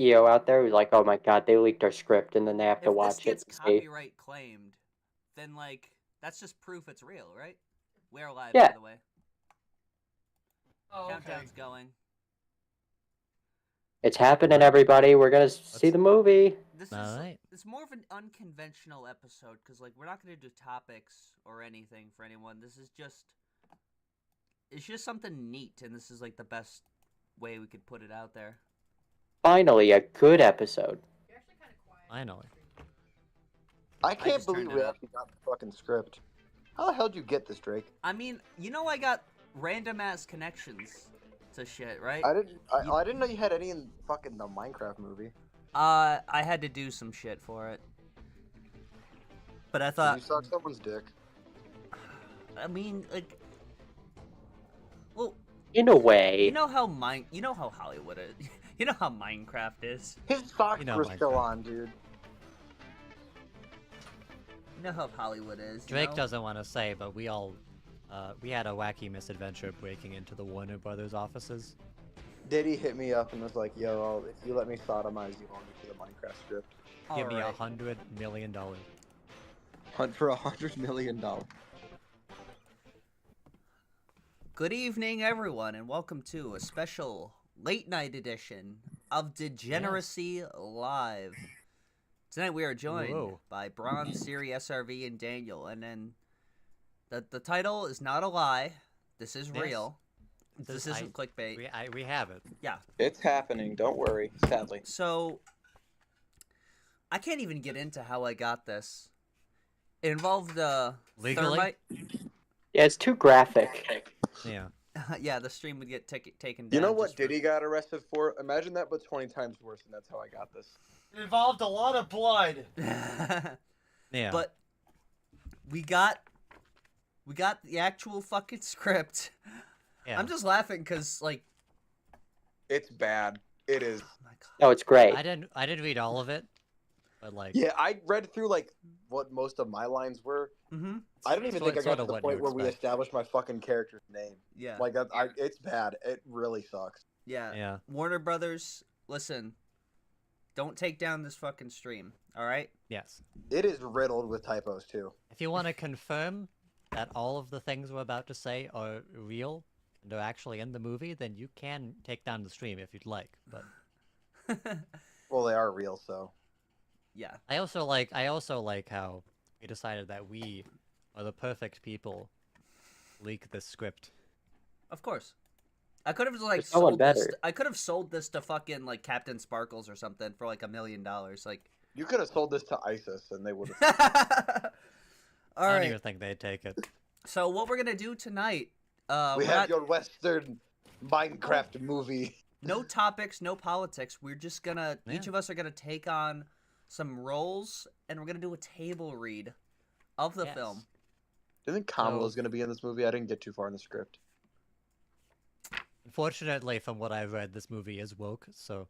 EO out there who's like, oh my god, they leaked our script, and then they have to If this watch gets it to see. copyright claimed, then like that's just proof it's real, right? We're live, Yeah. by the way. Oh, okay. Countdown's going. It's happening, everybody. We're gonna see the movie. This All is right. it's more of an unconventional episode because like we're not gonna do topics or anything for anyone. This is just it's just something neat, and this is like the best way we could put it out there. Finally, a good episode. You're actually kind of quiet. Finally. I can't just turned believe it we up. actually got the fucking script. How the hell did you get this, Drake? I mean, you know, I got random ass connections to shit, right? I didn't know you had any in fucking the Minecraft movie. I had to do some shit for it, but I Did thought, you suck someone's dick? I mean, like, well, In a way. you know how Hollywood is. You know how Minecraft is. His socks You know were still Minecraft. on, dude. You know how Hollywood is. you Drake know? doesn't want to say, but we all, we had a wacky misadventure breaking into the Warner Brothers offices. Diddy hit me up and was like, "Yo, if you let me sodomize you, I'll get you the Minecraft script." Give me Alright. $100 million. Hunt for $100 million. Good evening, everyone, and welcome to a special late night edition of Degeneracy Live. Tonight we are joined Whoa. by Bronze, Siri, SRV, and Daniel. And then the title is not a lie. This is Yes. real. This This- isn't clickbait. We have it. Yeah. It's happening. Don't worry. Sadly. So I can't even get into how I got this. It involved Legally? thermite. Yeah, it's too graphic. Yeah. Yeah, the stream would get taken down. You know what just for- Diddy got arrested for? Imagine that, but 20 times worse, and that's how I got this. It involved a lot of blood. Yeah. But we got the actual fucking script. yeah. I'm just laughing because like, It's bad. It is. oh my god. No, it's great. I didn't read all of it, but like, Yeah, I read through like what most of my lines were. Mm-hmm. I don't even So think I it's got sort to of the what point you where we expect. established my fucking character's name. Yeah. Like that, it's bad. It really sucks. Yeah. yeah. Warner Brothers, listen. Don't take down this fucking stream. All right. Yes. It is riddled with typos too. If you want to confirm that all of the things we're about to say are real and are actually in the movie, then you can take down the stream if you'd like. But Well, they are real, so. Yeah. I also like how we decided that we are the perfect people to leak this script. Of course. I could have like There's no one sold this. better. I could have sold this to fucking like Captain Sparkles or something for like $1 million. Like. You could have sold this to ISIS, and they would have. All I don't right. even think they'd take it. So what we're gonna do tonight? we we're have not- your Western Minecraft movie. no topics, no politics. We're just gonna each Yeah. of us are gonna take on some roles, and we're gonna do a table read of the Yes. film. Do you think Kamala's So- going to be in this movie? I didn't get too far in the script. Unfortunately, from what I've read, this movie is woke, so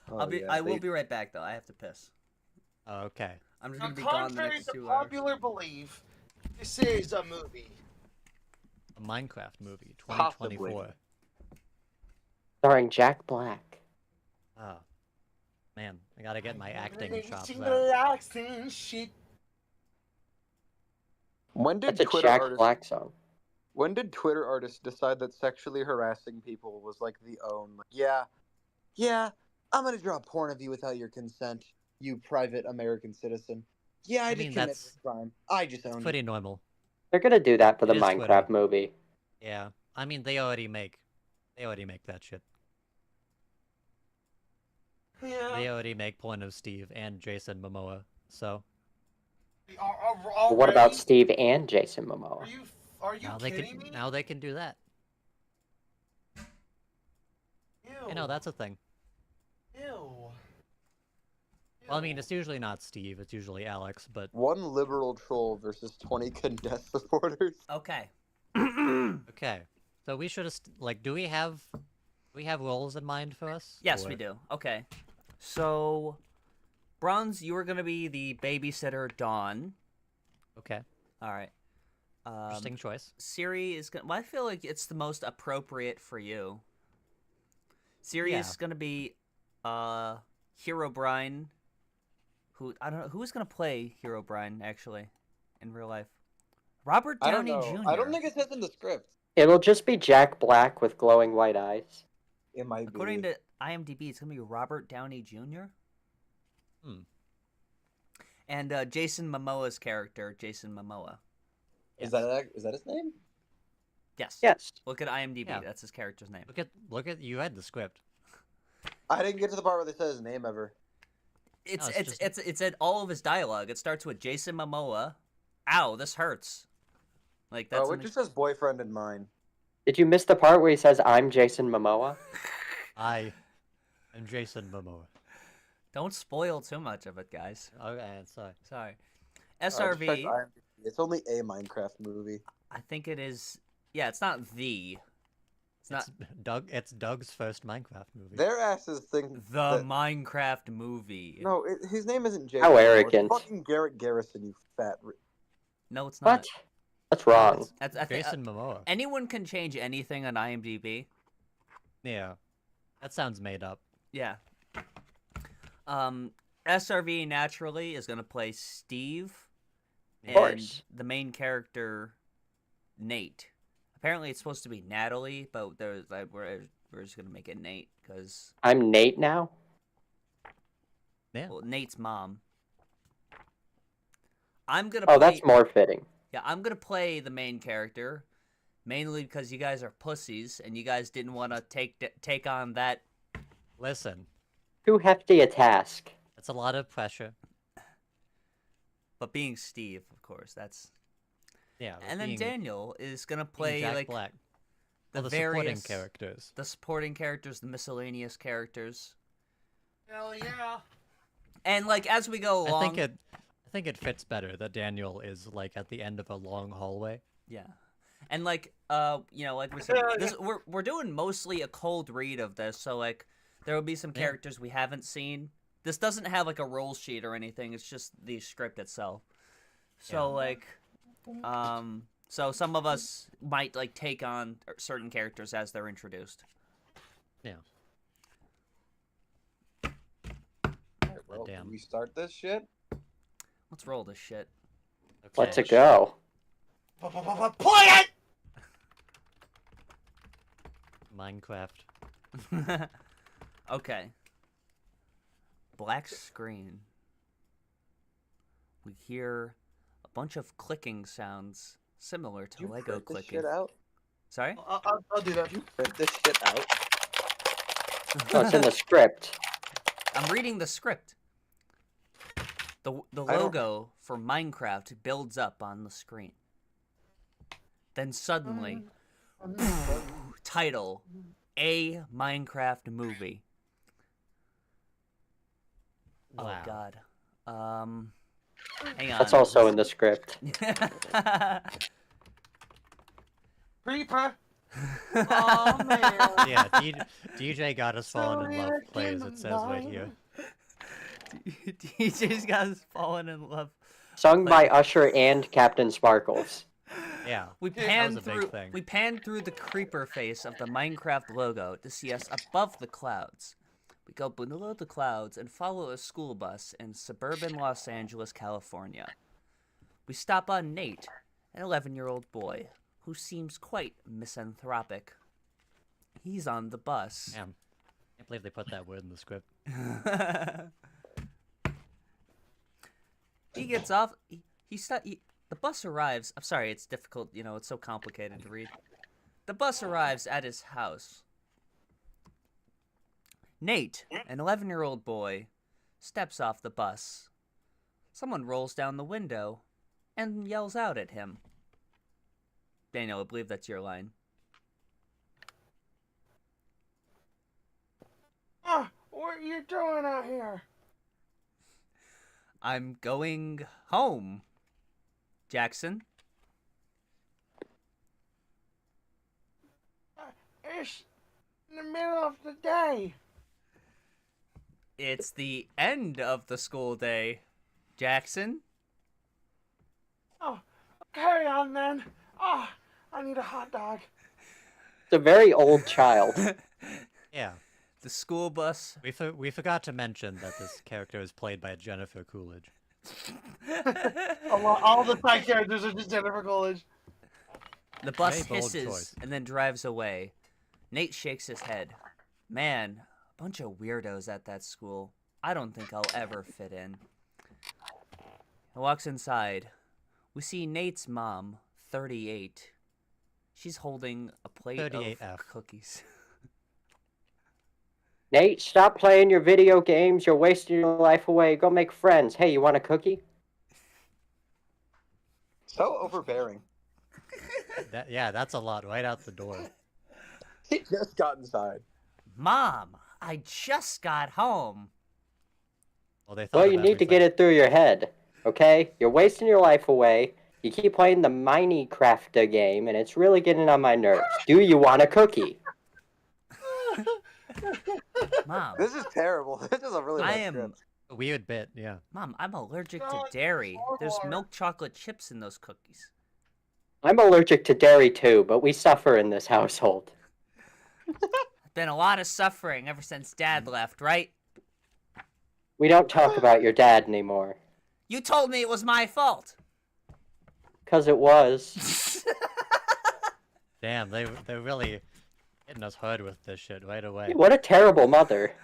Oh, I will be right back though. I have to piss. okay. I'm just Now, gonna be gone the contrary next to 2 hours. popular belief, this is a movie. A Minecraft movie, Possibly. 2024. Starring Jack Black. Oh, man, I gotta get my acting chops Sing out. the accent shit. When did That's a Twitter Jack artists? Black song. When did Twitter artists decide that sexually harassing people was like the own? Like, yeah, I'm gonna draw porn of you without your consent, you private American citizen. Yeah, I, I just mean, committed that's- a crime. I just It's owned pretty it. normal. They're gonna do that for the It is Minecraft Twitter. movie. Yeah, I mean, they already make that shit. They Yeah. already make porn of Steve and Jason Momoa, so But what about Already? Steve and Jason Momoa? Are you now they kidding can me? do that. Ew. You know, that's a thing. Ew. Well, I mean, it's usually not Steve, it's usually Alex, but One liberal troll versus 20 Condess supporters. Okay. okay. So we should have like, do we have roles in mind for us? Yes, we Or- do. Okay. So, Bronze, you are gonna be the babysitter, Dawn. Okay, All right. interesting choice. Siri is gonna. Well, I feel like it's the most appropriate for you. Siri Yeah. is gonna be Herobrine, who I don't know who's gonna play Herobrine actually in real life. Robert I don't Downey know. Jr. I don't think it says in the script. It'll just be Jack Black with glowing white eyes. It might According be. to IMDb, it's gonna be Robert Downey Jr. Hmm. And Jason Momoa's character, Jason Momoa. Is that his name? Yes. Yes. Look at IMDb. Yeah. That's his character's name. Look at you read the script. I didn't get to the part where they said his name ever. It's No, it's it's in all of his dialogue. It starts with Jason Momoa. Ow, this hurts. Like that's Oh, it just says boyfriend in mine. Did you miss the part where he says, "I'm Jason Momoa"? I am Jason Momoa. Don't spoil too much of it, guys. Okay, sorry. Sorry. Just check SRV. IMDb. It's only a Minecraft movie. I think it is. Yeah, it's not the. It's not It's Doug's first Minecraft movie. Their asses think the that... Minecraft movie. No, his name isn't Jason. How Momoa. It's arrogant. fucking Garrett Garrison, you fat. No, it's not. What? That's wrong. That's, I think, Jason Momoa. anyone can change anything on IMDb. Yeah, that sounds made up. Yeah. SRV naturally is gonna play Steve, Of and course. the main character, Nate. Apparently, it's supposed to be Natalie, but there's like we're just gonna make it Nate because I'm Nate now. Yeah. well, Nate's mom. I'm gonna. Oh, play, that's more fitting. Yeah, I'm gonna play the main character, mainly because you guys are pussies and you guys didn't want to take on that. Listen, Too hefty a task. it's a lot of pressure. But being Steve, of course, that's. Yeah. And then being- Daniel is gonna being play Jack like Black. the Well, the various supporting characters. the supporting characters, the miscellaneous characters, Hell yeah. and like as we go along. I think it fits better that Daniel is like at the end of a long hallway. Yeah, and like you know, like we said, we're doing mostly a cold read of this, so like there will be some Yeah. characters we haven't seen. This doesn't have like a roll sheet or anything. It's just the script itself. So Yeah. like, so some of us might like take on certain characters as they're introduced. Yeah. Alright, well, Damn. can we start this shit? Let's roll this shit. Let's it go. Play it! Minecraft. Okay. Black screen. We hear a bunch of clicking sounds similar to You Lego print this clicking. shit out? Sorry? I'll do that. You print this shit out? No, it's in the script. I'm reading the script. The I don't- logo for Minecraft builds up on the screen. Then suddenly, title, A Minecraft Movie. Wow. Oh god. Hang on. That's also in the script. Creeper. Oh man. Yeah, DJ got us falling in love. Plays it says right here. DJ's got us falling in love. Sung by Usher and Captain Sparkles. Yeah. We that pan was a big through. thing. We pan through the creeper face of the Minecraft logo to see us above the clouds. We go below the clouds and follow a school bus in suburban Los Angeles, California. We stop on Nate, an 11-year-old boy who seems quite misanthropic. He's on the bus. Damn. Can't believe they put that word in the script. He gets off. The bus arrives. I'm sorry, it's difficult. You know, it's so complicated to read. The bus arrives at his house. Nate, an 11-year-old boy, steps off the bus. Someone rolls down the window and yells out at him. Daniel, I believe that's your line. What are you doing out here? I'm going home, Jackson. It's in the middle of the day. It's the end of the school day, Jackson. Oh, carry on then. Oh, I need a hot dog. It's a very old child. Yeah. The school bus. We forgot to mention that this character is played by Jennifer Coolidge. All the side characters are just Jennifer Coolidge. The bus Very bold hisses choice. and then drives away. Nate shakes his head. Man, a bunch of weirdos at that school. I don't think I'll ever fit in. He walks inside. We see Nate's mom, 38. She's holding a plate of 38F. cookies. Nate, stop playing your video games. You're wasting your life away. Go make friends. Hey, you want a cookie? So overbearing. Yeah, that's a lot right out the door. He just got inside. Mom, I just got home. Well, they thought Well, of you need to get everything. it through your head, okay? You're wasting your life away. You keep playing the Minecraft game, and it's really getting on my nerves. Do you want a cookie? Mom, This is terrible. This is a really I bad am... script. A weird bit, yeah. Mom, I'm allergic to God, dairy. There's Lord. milk chocolate chips in those cookies. I'm allergic to dairy too, but we suffer in this household. Been a lot of suffering ever since Dad left, right? We don't talk about your dad anymore. You told me it was my fault. 'Cause it was. Damn, they're really hitting us hard with this shit right away. What a terrible mother.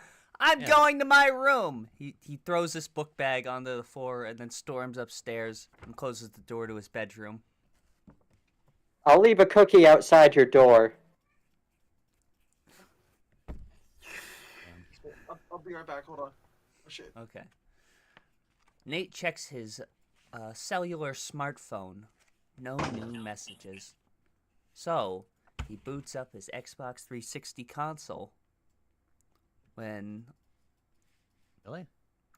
I'm Yeah. going to my room. He throws this book bag onto the floor and then storms upstairs and closes the door to his bedroom. I'll leave a cookie outside your door. I'll be right back. Hold on. Oh shit. Okay. Nate checks his cellular smartphone. No new messages. So, he boots up his Xbox 360 console. When... Really?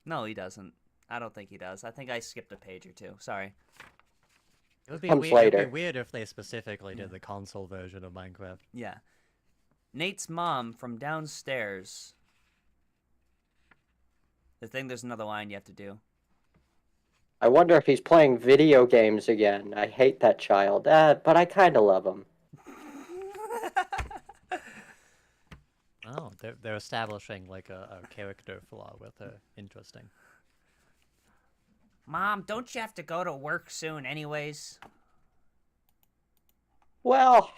No, he doesn't. I don't think he does. I think I skipped a page or two. Sorry. It would be Comes weird. It'd later. be weird if they specifically did the console version of Minecraft. Yeah. Nate's mom from downstairs. I think there's another line you have to do. I wonder if he's playing video games again. I hate that child. But I kinda love him. Oh, they're establishing like a character flaw with her. Interesting. Mom, don't you have to go to work soon anyways? Well,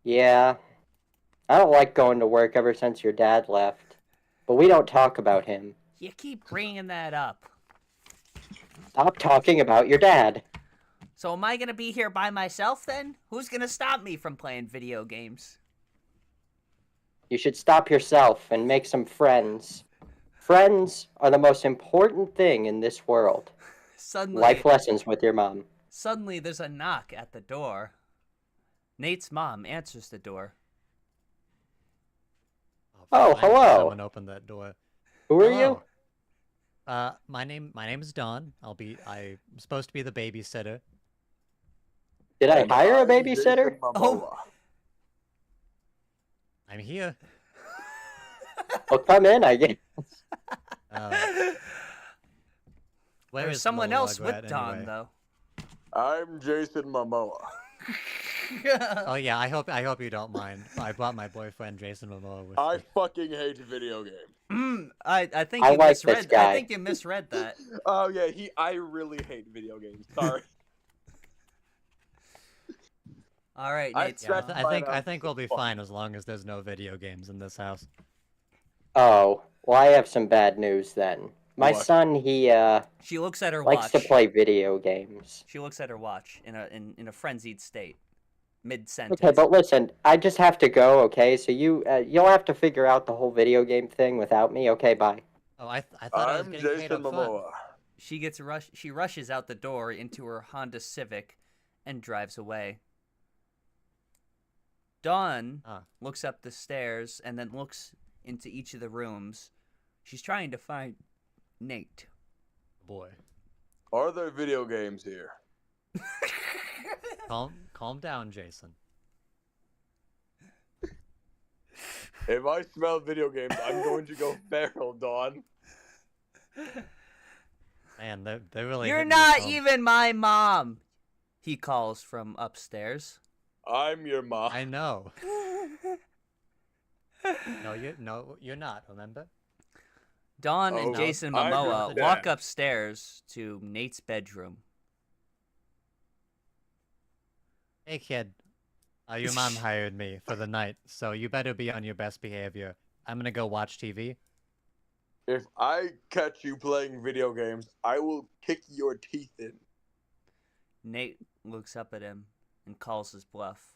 yeah. I don't like going to work ever since your dad left. But we don't talk about him. You keep bringing that up. Stop talking about your dad. So am I gonna be here by myself then? Who's gonna stop me from playing video games? You should stop yourself and make some friends. Friends are the most important thing in this world. Suddenly, Life lessons with your mom. suddenly there's a knock at the door. Nate's mom answers the door. Oh, finally hello. Someone opened that door. Who are Hello. you? My name is Don. I'm supposed to be the babysitter. Did I And hire a I'm babysitter? Jason Momoa. Oh. I'm here. Well, come in, I guess. Where There's is someone else with Monologue at, Don, anyway? though. I'm Jason Momoa. Oh yeah, I hope you don't mind. I brought my boyfriend Jason Momoa with I me. fucking hate video games. I think I you like this misread. I guy. think you misread that. Oh yeah, I really hate video games. Sorry. All right, I Nate's Yeah, That's mom. I think we'll be fun. fine as long as there's no video games in this house. Oh, well, I have some bad news then. My What? son, he She looks at her likes watch. to play video games. She looks at her watch in a frenzied state, mid-sentence. Okay, but listen, I just have to go. Okay, so you'll have to figure out the whole video game thing without me. Okay, bye. Oh, I thought I was I'm getting paid Jason up front. Momoa. She rushes out the door into her Honda Civic and drives away. Dawn Ah. looks up the stairs and then looks into each of the rooms. She's trying to find Nate. Boy, Are there video games here? calm down, Jason. If I smell video games, I'm going to go feral, Dawn. Man, they're really. You're hitting this not home. even my mom, he calls from upstairs. I'm your mom. I know. No, you're not. Remember? Dawn Oh, and Jason I Momoa understand. walk upstairs to Nate's bedroom. Hey, kid. Your mom hired me for the night, so you better be on your best behavior. I'm gonna go watch TV. If I catch you playing video games, I will kick your teeth in. Nate looks up at him and calls his bluff.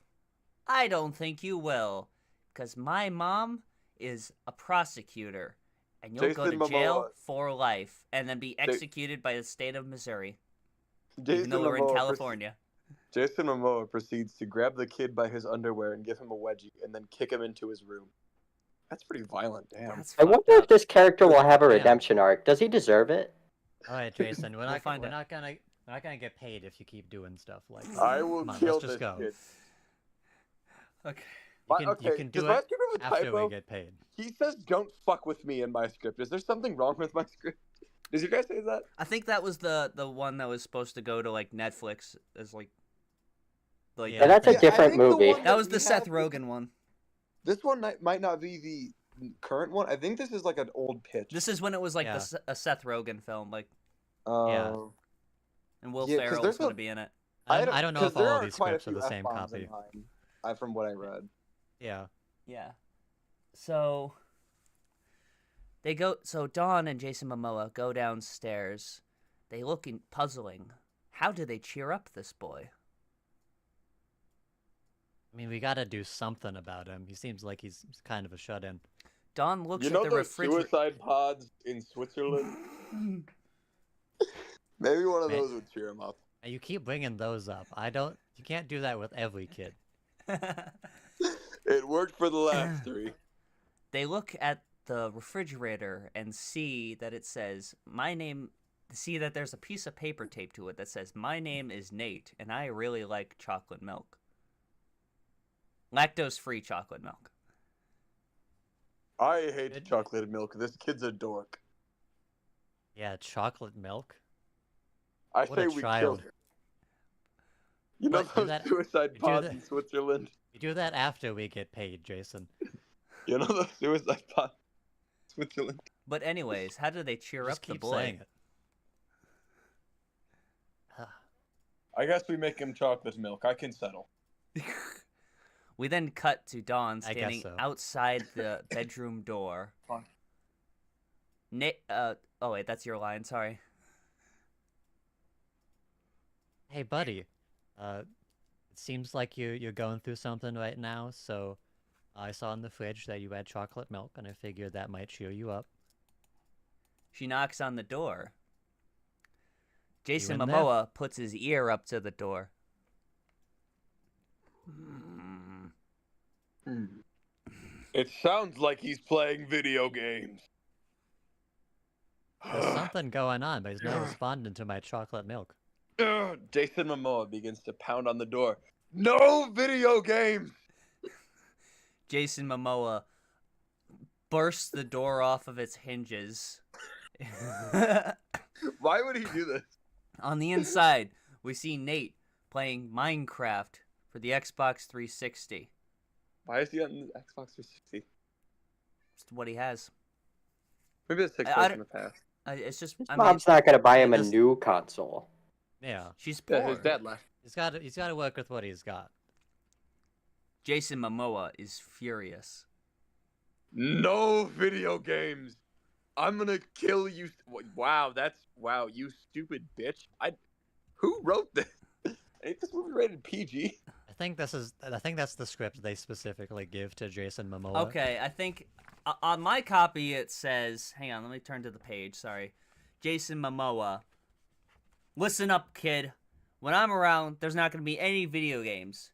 I don't think you will, because my mom is a prosecutor, and you'll go Jason to jail Momoa. for life and then be executed by the state of Missouri, Jason even though we're in Momoa California. Jason Momoa proceeds to grab the kid by his underwear and give him a wedgie, and then kick him into his room. That's pretty violent, damn. That's I fucked wonder if up. this character will have a Yeah. redemption arc. Does he deserve it? All right, Jason. We'll find We're out. not gonna get paid if you keep doing stuff like that. I will Come on, kill let's just this go. kid. Okay. You can do does my it script have a after typo? we get paid. He says, "Don't fuck with me" in my script. Is there something wrong with my script? Does you guys say that? I think that was the one that was supposed to go to like Netflix as like Yeah, Yeah, that's a Yeah, I different think the movie. one that was we the Seth have- Rogen one. This one might not be the current one. I think this is like an old pitch. This is when it was like Yeah. a Seth Rogen film, like, Yeah. and Will Yeah, 'cause Ferrell there's was going a- to be in it. I don't know 'cause if all there of are these quite a scripts are the few same F-bombs copy. in mine, from what I read. Yeah. Yeah. So they go. So Dawn and Jason Momoa go downstairs. They look puzzling. How do they cheer up this boy? I mean, we gotta do something about him. He seems like he's kind of a shut-in. Dawn looks You at know the those refrigerator. suicide pods in Switzerland? Maybe one of Man. those would cheer him up. And you keep bringing those up. You can't do that with every kid. It worked for the last three. They look at the refrigerator and see that it says, my name, see that there's a piece of paper taped to it that says, my name is Nate, and I really like chocolate milk. Lactose-free chocolate milk. I hate Good. chocolate milk. This kid's a dork. Yeah, chocolate milk. I What say a we kill child. him. You know But do those that- suicide do pods that- in Switzerland? We do that after we get paid, Jason. You know those suicide pods in Switzerland? But anyways, how do they cheer Just up the keep boy? saying it. I guess we make him chocolate milk. I can settle. We then cut to Dawn I guess standing so. outside the bedroom door. Fine. Oh wait, that's your line. Sorry. Hey, buddy. It seems like you're going through something right now, so I saw in the fridge that you had chocolate milk, and I figured that might cheer you up. She knocks on the door. Jason in there? Momoa puts his ear up to the door. It sounds like he's playing video games. There's something going on, but he's not responding to my chocolate milk. Jason Momoa begins to pound on the door. No video games! Jason Momoa bursts the door off of its hinges. Why would he do this? On the inside, we see Nate playing Minecraft for the Xbox 360. Why is he on the Xbox 360? It's what he has. Maybe it's 6 I years don't- in the past. It's just, His I mean, mom's not gonna buy him a this- new console. Yeah, she's poor. Yeah, his dad left. he's got to work with what he's got. Jason Momoa is furious. No video games. I'm gonna kill you. Wow, you stupid bitch. Who wrote this? Ain't this movie rated PG? I think that's the script they specifically give to Jason Momoa. Okay, I think on my copy it says, hang on, let me turn to the page, sorry. Jason Momoa. Listen up, kid. When I'm around, there's not going to be any video games.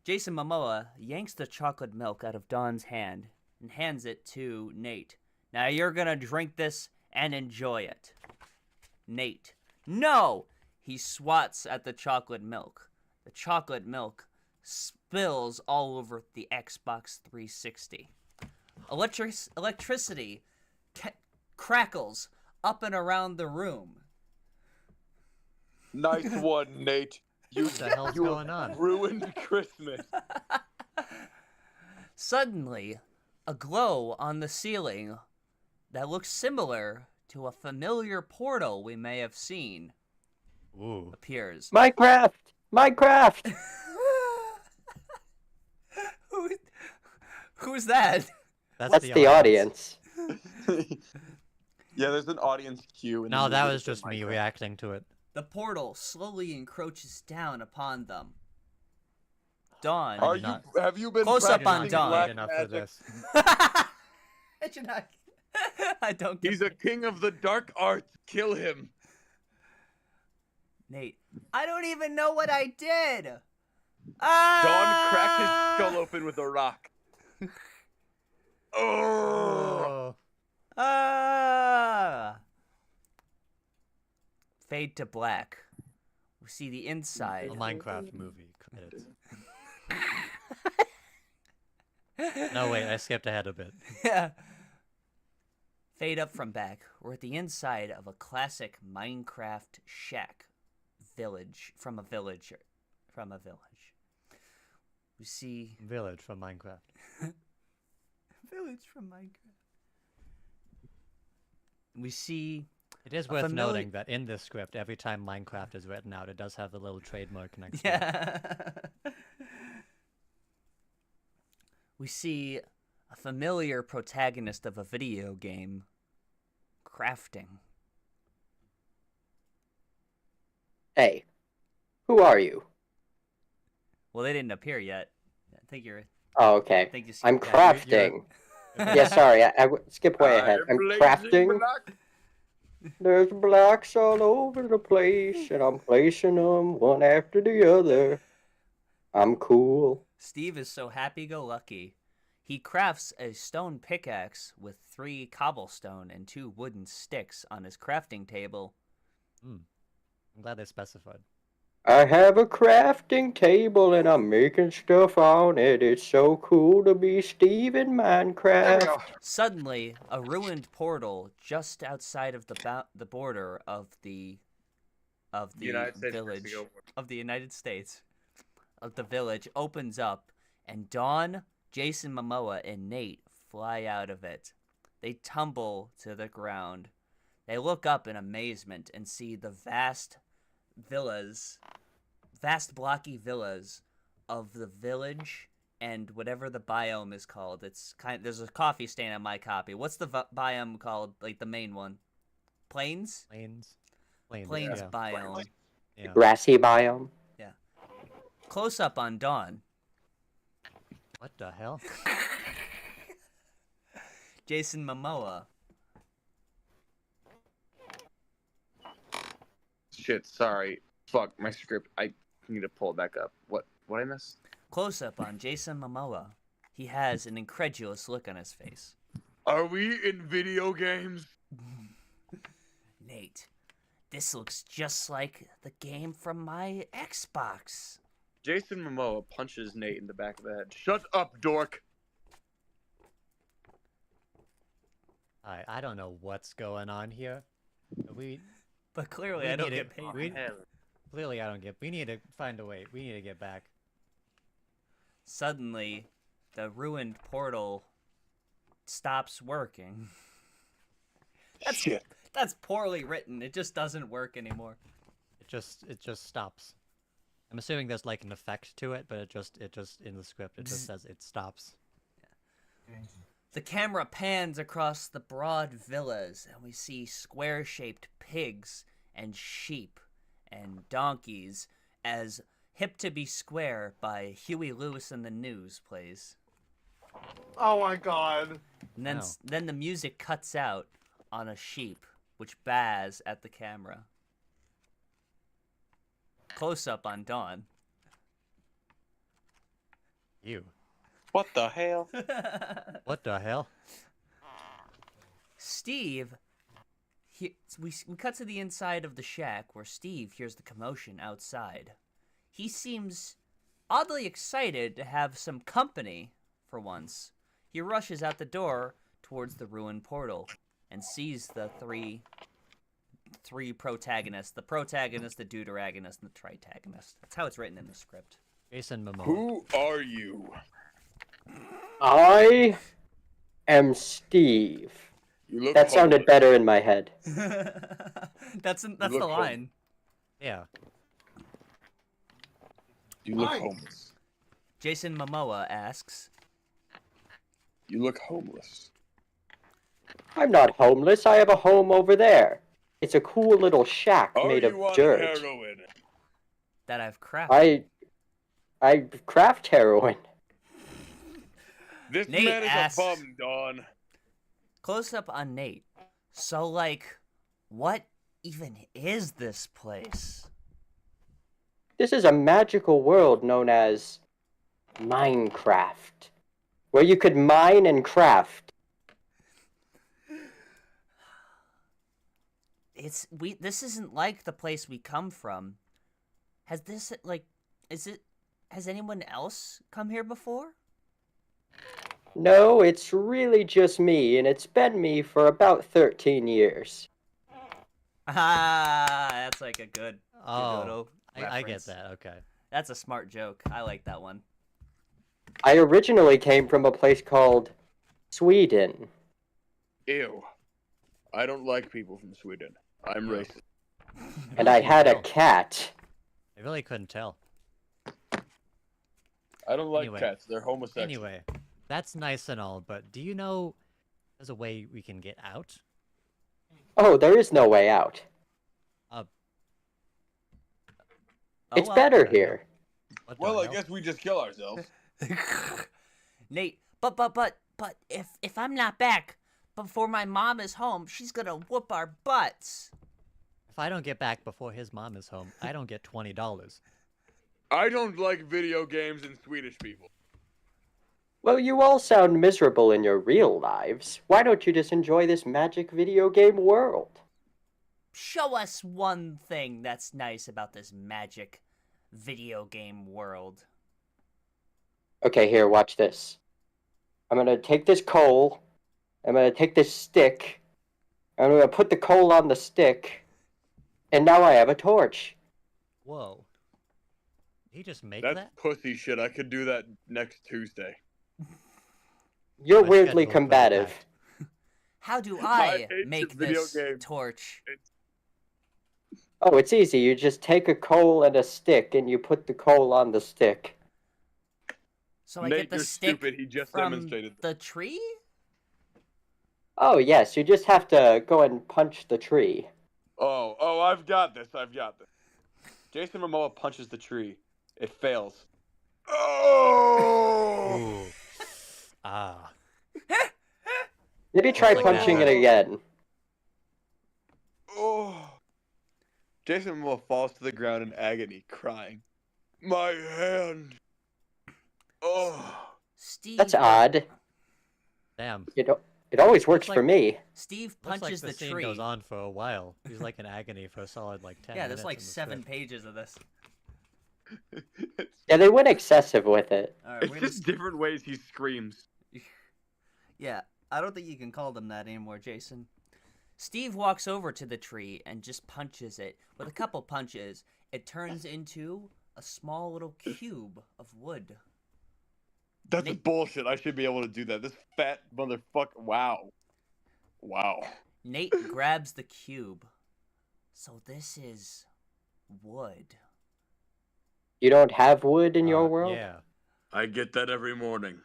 Jason Momoa yanks the chocolate milk out of Dawn's hand and hands it to Nate. Now you're going to drink this and enjoy it. Nate. No! He swats at the chocolate milk. The chocolate milk spills all over the Xbox 360. Electricity crackles up and around the room. Nice one, Nate. What the hell's going on? Ruined Christmas. Suddenly, a glow on the ceiling that looks similar to a familiar portal we may have seen Ooh. appears. Minecraft! Minecraft! Who's that? That's the audience. Yeah, there's an audience queue. In the No, that movie was said just me Minecraft. reacting to it. The portal slowly encroaches down upon them. Dawn. Are did you? not- Have you been Close up on practicing Dawn. black enough for magic? this. I should not. I don't get He's a king of the dark arts. Kill him. Nate. I don't even know what I did. Dawn cracked his skull open with a rock. Oh. Fade to black. We see the inside. A Minecraft movie credits. No, wait, I skipped ahead a bit. Yeah. Fade up from back. We're at the inside of a classic Minecraft shack. From a village. We see Village from Minecraft. village from Minecraft. We see It is A worth familiar- noting that in this script, every time Minecraft is written out, it does have the little trademark next to it. yeah. We see a familiar protagonist of a video game crafting. Hey, who are you? Well, they didn't appear yet. I think you're. Oh, I okay. think you. I'm yeah, crafting. Yeah, sorry, I skip way ahead. I'm crafting. There's blocks all over the place, and I'm placing them one after the other. I'm cool. Steve is so happy-go-lucky. He crafts a stone pickaxe with 3 cobblestone and 2 wooden sticks on his crafting table. I'm glad they specified. I have a crafting table, and I'm making stuff on it. It's so cool to be Steve in Minecraft. Suddenly, a ruined portal just outside of the border of the United States, village Mexico. of the United States of the village opens up, and Dawn, Jason Momoa, and Nate fly out of it. They tumble to the ground. They look up in amazement and see the vast blocky villas of the village and whatever the biome is called. There's a coffee stain on my copy. What's the biome called? Like the main one? Plains? Plains Plains yeah. biome. Yeah. Grassy biome. Close up on Dawn. What the hell? Jason Momoa. Shit, sorry. Fuck, my script. I need to pull it back up. What I miss? Close up on Jason Momoa. He has an incredulous look on his face. Are we in video games? Nate, this looks just like the game from my Xbox. Jason Momoa punches Nate in the back of the head. Shut up, dork. I don't know what's going on here. But clearly We I don't need get it. paid. Clearly I don't get. We need to find a way. We need to get back. Suddenly, the ruined portal stops working. Shit. That's poorly written. It just doesn't work anymore. It just stops. I'm assuming there's like an effect to it, but it just in the script it just says it stops. The camera pans across the broad villas, and we see square-shaped pigs and sheep and donkeys as Hip to Be Square by Huey Lewis and the News plays. Oh my god. And then, Wow. then the music cuts out on a sheep, which baas at the camera. Close up on Dawn. You. What the hell? What the hell? Steve, we cut to the inside of the shack where Steve hears the commotion outside. He seems oddly excited to have some company for once. He rushes out the door towards the ruined portal and sees the three protagonists. The protagonist, the deuteragonist, and the tritagonist. That's how it's written in the script. Jason Momoa. Who are you? I am Steve. You look That sounded homeless. better in my head. That's the look line. Yeah. You look Hi. homeless. Jason Momoa asks, You look homeless. I'm not homeless. I have a home over there. It's a cool little shack Are made of you on dirt. heroin? that I've crafted. I craft heroin. This Nate man is asks- a bum, Dawn. Close up on Nate. So, like, what even is this place? This is a magical world known as Minecraft, where you could mine and craft. This isn't like the place we come from. Has anyone else come here before? No, it's really just me, and it's been me for about 13 years. Ah, that's like a good Oh, Doodle I get reference. that. Okay. That's a smart joke. I like that one. I originally came from a place called Sweden. Ew. I don't like people from Sweden. I'm racist. And I had a Tell. cat. I really couldn't tell. I don't like Anyway. cats. They're homosexual. Anyway, that's nice and all, but do you know there's a way we can get out? Oh, there is no way out. Oh, It's well. better Okay. here. What Well, the I hell? guess we just kill ourselves. Nate, but if I'm not back before my mom is home, she's gonna whoop our butts. If I don't get back before his mom is home, I don't get $20. I don't like video games and Swedish people. Well, you all sound miserable in your real lives. Why don't you just enjoy this magic video game world? Show us one thing that's nice about this magic video game world. Okay, here, watch this. I'm gonna take this coal. I'm gonna take this stick. I'm gonna put the coal on the stick. And now I have a torch. Whoa. Did he just make That's that? pussy shit. I could do that next Tuesday. You're My weirdly schedule's combative. packed. How do I I hate make your video this game. torch? Oh, it's easy. You just take a coal and a stick, and you put the coal on the stick. So I Nate, get the you're stick stupid. He just from demonstrated. the tree? Oh, yes, you just have to go and punch the tree. Oh, I've got this. Jason Momoa punches the tree. It fails. Oh! Ooh. Ah. Maybe try like punching that. it again. Oh! Jason Momoa falls to the ground in agony, crying. My hand. Oh! Steve. That's odd. Damn. It always works Looks for like- me. Steve Looks punches like the scene tree. goes on for a while. He's like in agony for a solid like 10 Yeah, minutes. there's like in the 7 script. pages of this. Yeah, they went excessive with it. All right, It's we're gonna just different ways he screams. Yeah, I don't think you can call them that anymore, Jason. Steve walks over to the tree and just punches it. With a couple punches, it turns into a small little cube of wood. That's Nate- bullshit. I should be able to do that. This fat motherfucker. Wow. Nate grabs the cube. So this is wood. You don't have wood in your world? Yeah. I get that every morning.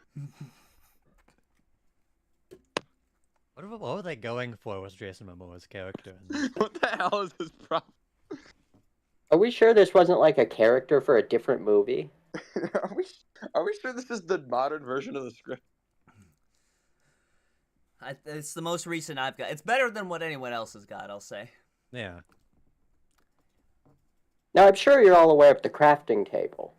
What were they going for with Jason Momoa's character? in this? What the hell is this problem? Are we sure this wasn't like a character for a different movie? Are we sure this is the modern version of the script? It's the most recent I've got. It's better than what anyone else has got, I'll say. Yeah. Now, I'm sure you're all aware of the crafting table.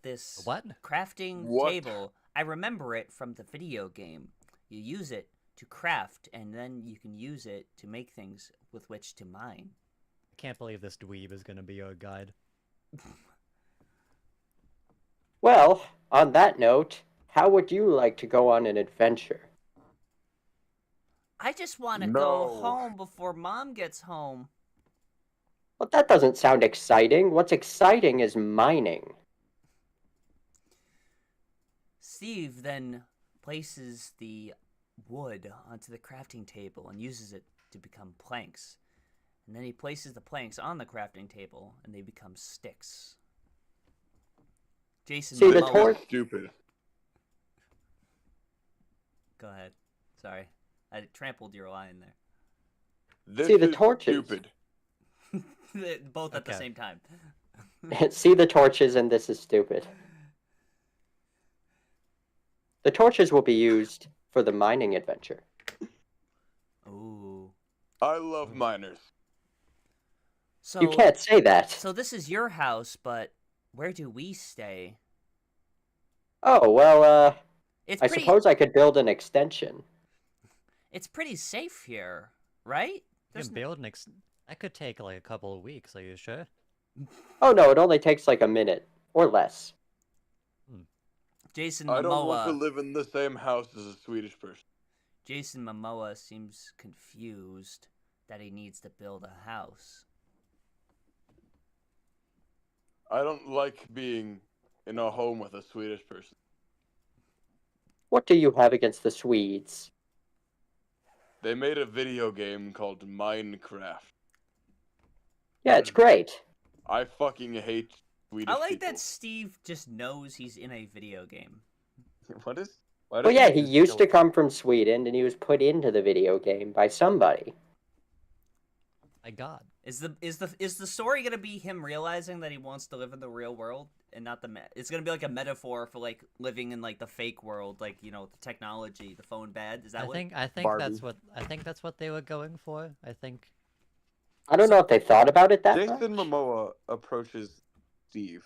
This What? crafting What? table, I remember it from the video game. You use it to craft, and then you can use it to make things with which to mine. I can't believe this dweeb is gonna be your guide. Well, on that note, how would you like to go on an adventure? I just want to No. go home before Mom gets home. Well, that doesn't sound exciting. What's exciting is mining. Steve then places the wood onto the crafting table and uses it to become planks. And then he places the planks on the crafting table and they become sticks. Jason See, the Momoa. torch- Stupid. Go ahead. Sorry. I trampled your line there. This See, the is torches. stupid. Both at the Okay. same time. See the torches, and this is stupid. The torches will be used for the mining adventure. Ooh. I love miners. So You can't say that. So this is your house, but where do we stay? Oh, well, It's I pretty suppose I could build an extension. It's pretty safe here, right? You There's can build an that could take like a couple of weeks, are you sure? Oh, no, it only takes like a minute or less. Jason I don't want to Momoa. live in the same house as a Swedish person. Jason Momoa seems confused that he needs to build a house. I don't like being in a home with a Swedish person. What do you have against the Swedes? They made a video game called Minecraft. Yeah, it's great. I fucking hate Swedish I like people. that Steve just knows he's in a video game. What is? Well, yeah, he used to come from Sweden, and he was put into the video game by somebody. My God. Is the story gonna be him realizing that he wants to live in the real world and not the it's gonna be like a metaphor for like living in like the fake world, like, you know, the technology, the phone bad. Is that what? I think that's what they were going for. I think. I don't know if they thought about it that Jason much. Momoa approaches Steve.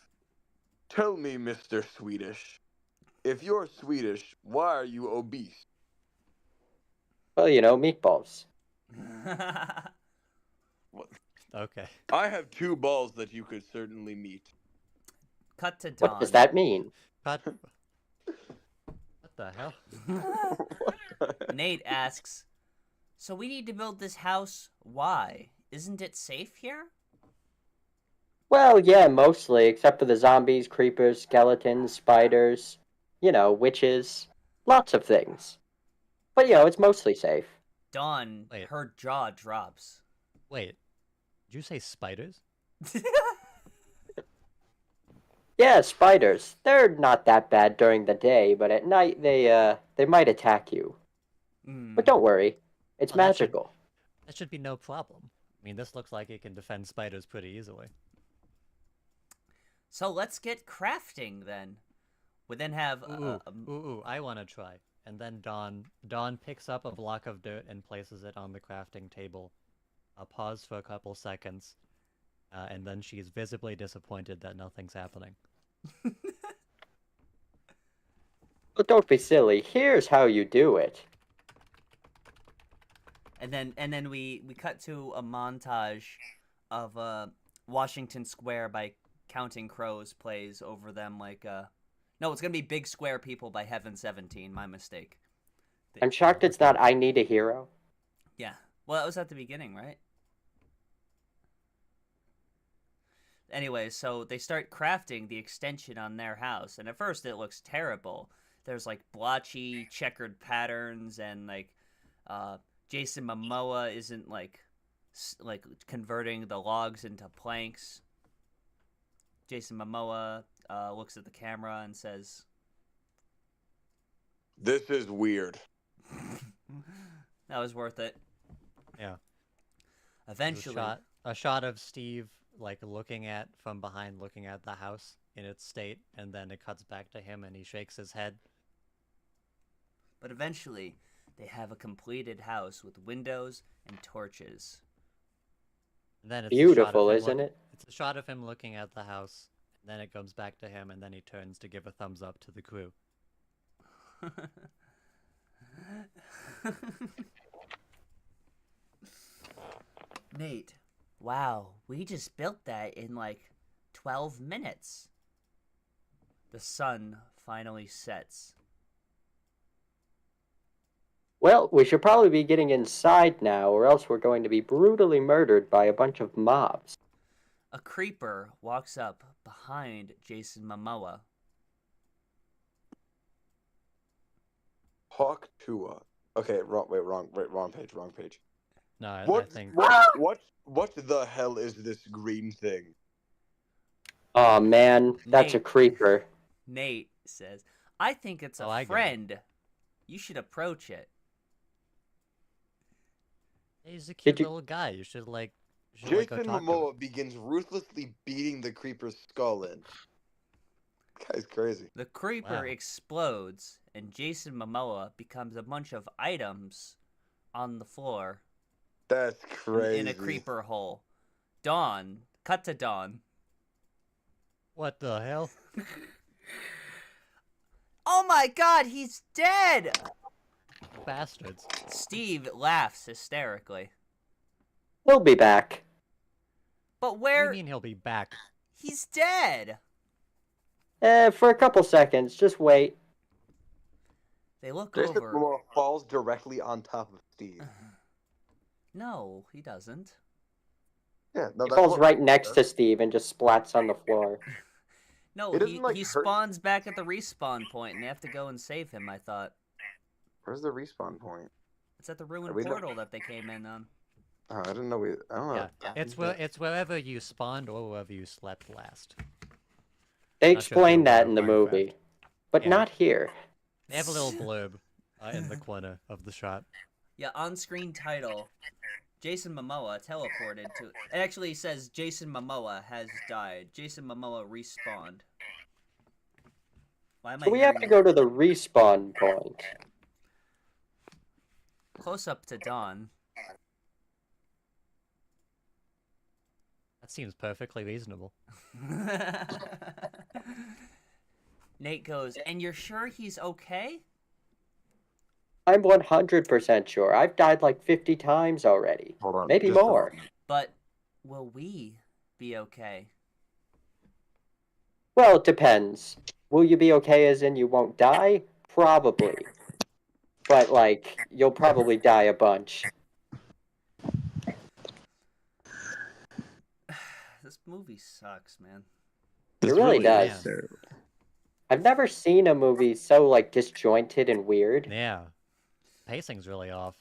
Tell me, Mr. Swedish. If you're Swedish, why are you obese? Well, you know, meatballs. Okay. I have 2 balls that you could certainly meet. Cut to Dawn. What does that mean? What the hell? Nate asks, "So we need to build this house. Why? Isn't it safe here?" Well, yeah, mostly, except for the zombies, creepers, skeletons, spiders, you know, witches, lots of things. But, you know, it's mostly safe. Dawn, Wait. her jaw drops. Wait. Did you say spiders? Yeah, spiders. They're not that bad during the day, but at night they might attack you. But don't worry, it's Oh, that should- magical. That should be no problem. I mean, this looks like it can defend spiders pretty easily. So let's get crafting then. We then have Ooh, I want to try. And then Dawn picks up a block of dirt and places it on the crafting table. I'll pause for a couple seconds, and then she's visibly disappointed that nothing's happening. But don't be silly. Here's how you do it. and then we cut to a montage of Washington Square by Counting Crows plays over them like no, it's gonna be Big Square People by Heaven 17. My mistake. I'm shocked it's not I Need a Hero. Yeah. Well, that was at the beginning, right? Anyway, so they start crafting the extension on their house, and at first it looks terrible. There's like blotchy, checkered patterns, and like Jason Momoa isn't like converting the logs into planks. Jason Momoa looks at the camera and says, This is weird. "That was worth it." Yeah. Eventually, A shot of Steve like looking at the house in its state, and then it cuts back to him and he shakes his head. but eventually, they have a completed house with windows and torches. And then it's Beautiful, isn't it? It's a shot of him looking at the house, and then it comes back to him, and then he turns to give a thumbs up to the crew. Nate, wow, we just built that in like 12 minutes. The sun finally sets. Well, we should probably be getting inside now, or else we're going to be brutally murdered by a bunch of mobs. A creeper walks up behind Jason Momoa. Talk to us. Okay, wrong page. No, I What think what the hell is this green thing? Oh man, that's a Nate. creeper. Nate says, I think it's a Oh, I get it. friend. You should approach it. he's a cute you- little guy. You should go Jason talk to him. Momoa begins ruthlessly beating the creeper's skull in. This guy's crazy. The creeper Wow. explodes, and Jason Momoa becomes a bunch of items on the floor That's crazy. in a creeper hole. Dawn. Cut to Dawn. What the hell? Oh my god, he's dead! Bastards. Steve laughs hysterically. He'll be back. But What where? do you mean he'll be back? He's dead! For a couple seconds, just wait. They look Jason over. Momoa falls directly on top of Steve. No, he doesn't. Yeah, no, He that's falls what- right next to Steve and just splats on the floor. No, It doesn't, he, like, he hurt- spawns back at the respawn point, and they have to go and save him, I thought. Where's the respawn point? It's at the ruined we not- portal that they came in on. Oh, I didn't know we. I don't know. Yeah, it's wherever you spawned or wherever you slept last. They Not sure explain if you're that aware in the of Minecraft. movie, but Yeah. not here. They have a little blurb in the corner of the shot. Yeah, on-screen title. Jason Momoa teleported to... It actually says Jason Momoa has died. Jason Momoa respawned. Why am I So we have to hearing go to the respawn point. close up to Dawn? That seems perfectly reasonable. Nate goes, and you're sure he's okay? I'm 100% sure. I've died like 50 times already. Hold on. Maybe just a more. moment. But will we be okay? Well, it depends. Will you be okay as in you won't die? Probably. But, like, you'll probably die a bunch. This movie sucks, man. It This really is does. terrible. I've never seen a movie so, like, disjointed and weird. Yeah. Pacing's really off.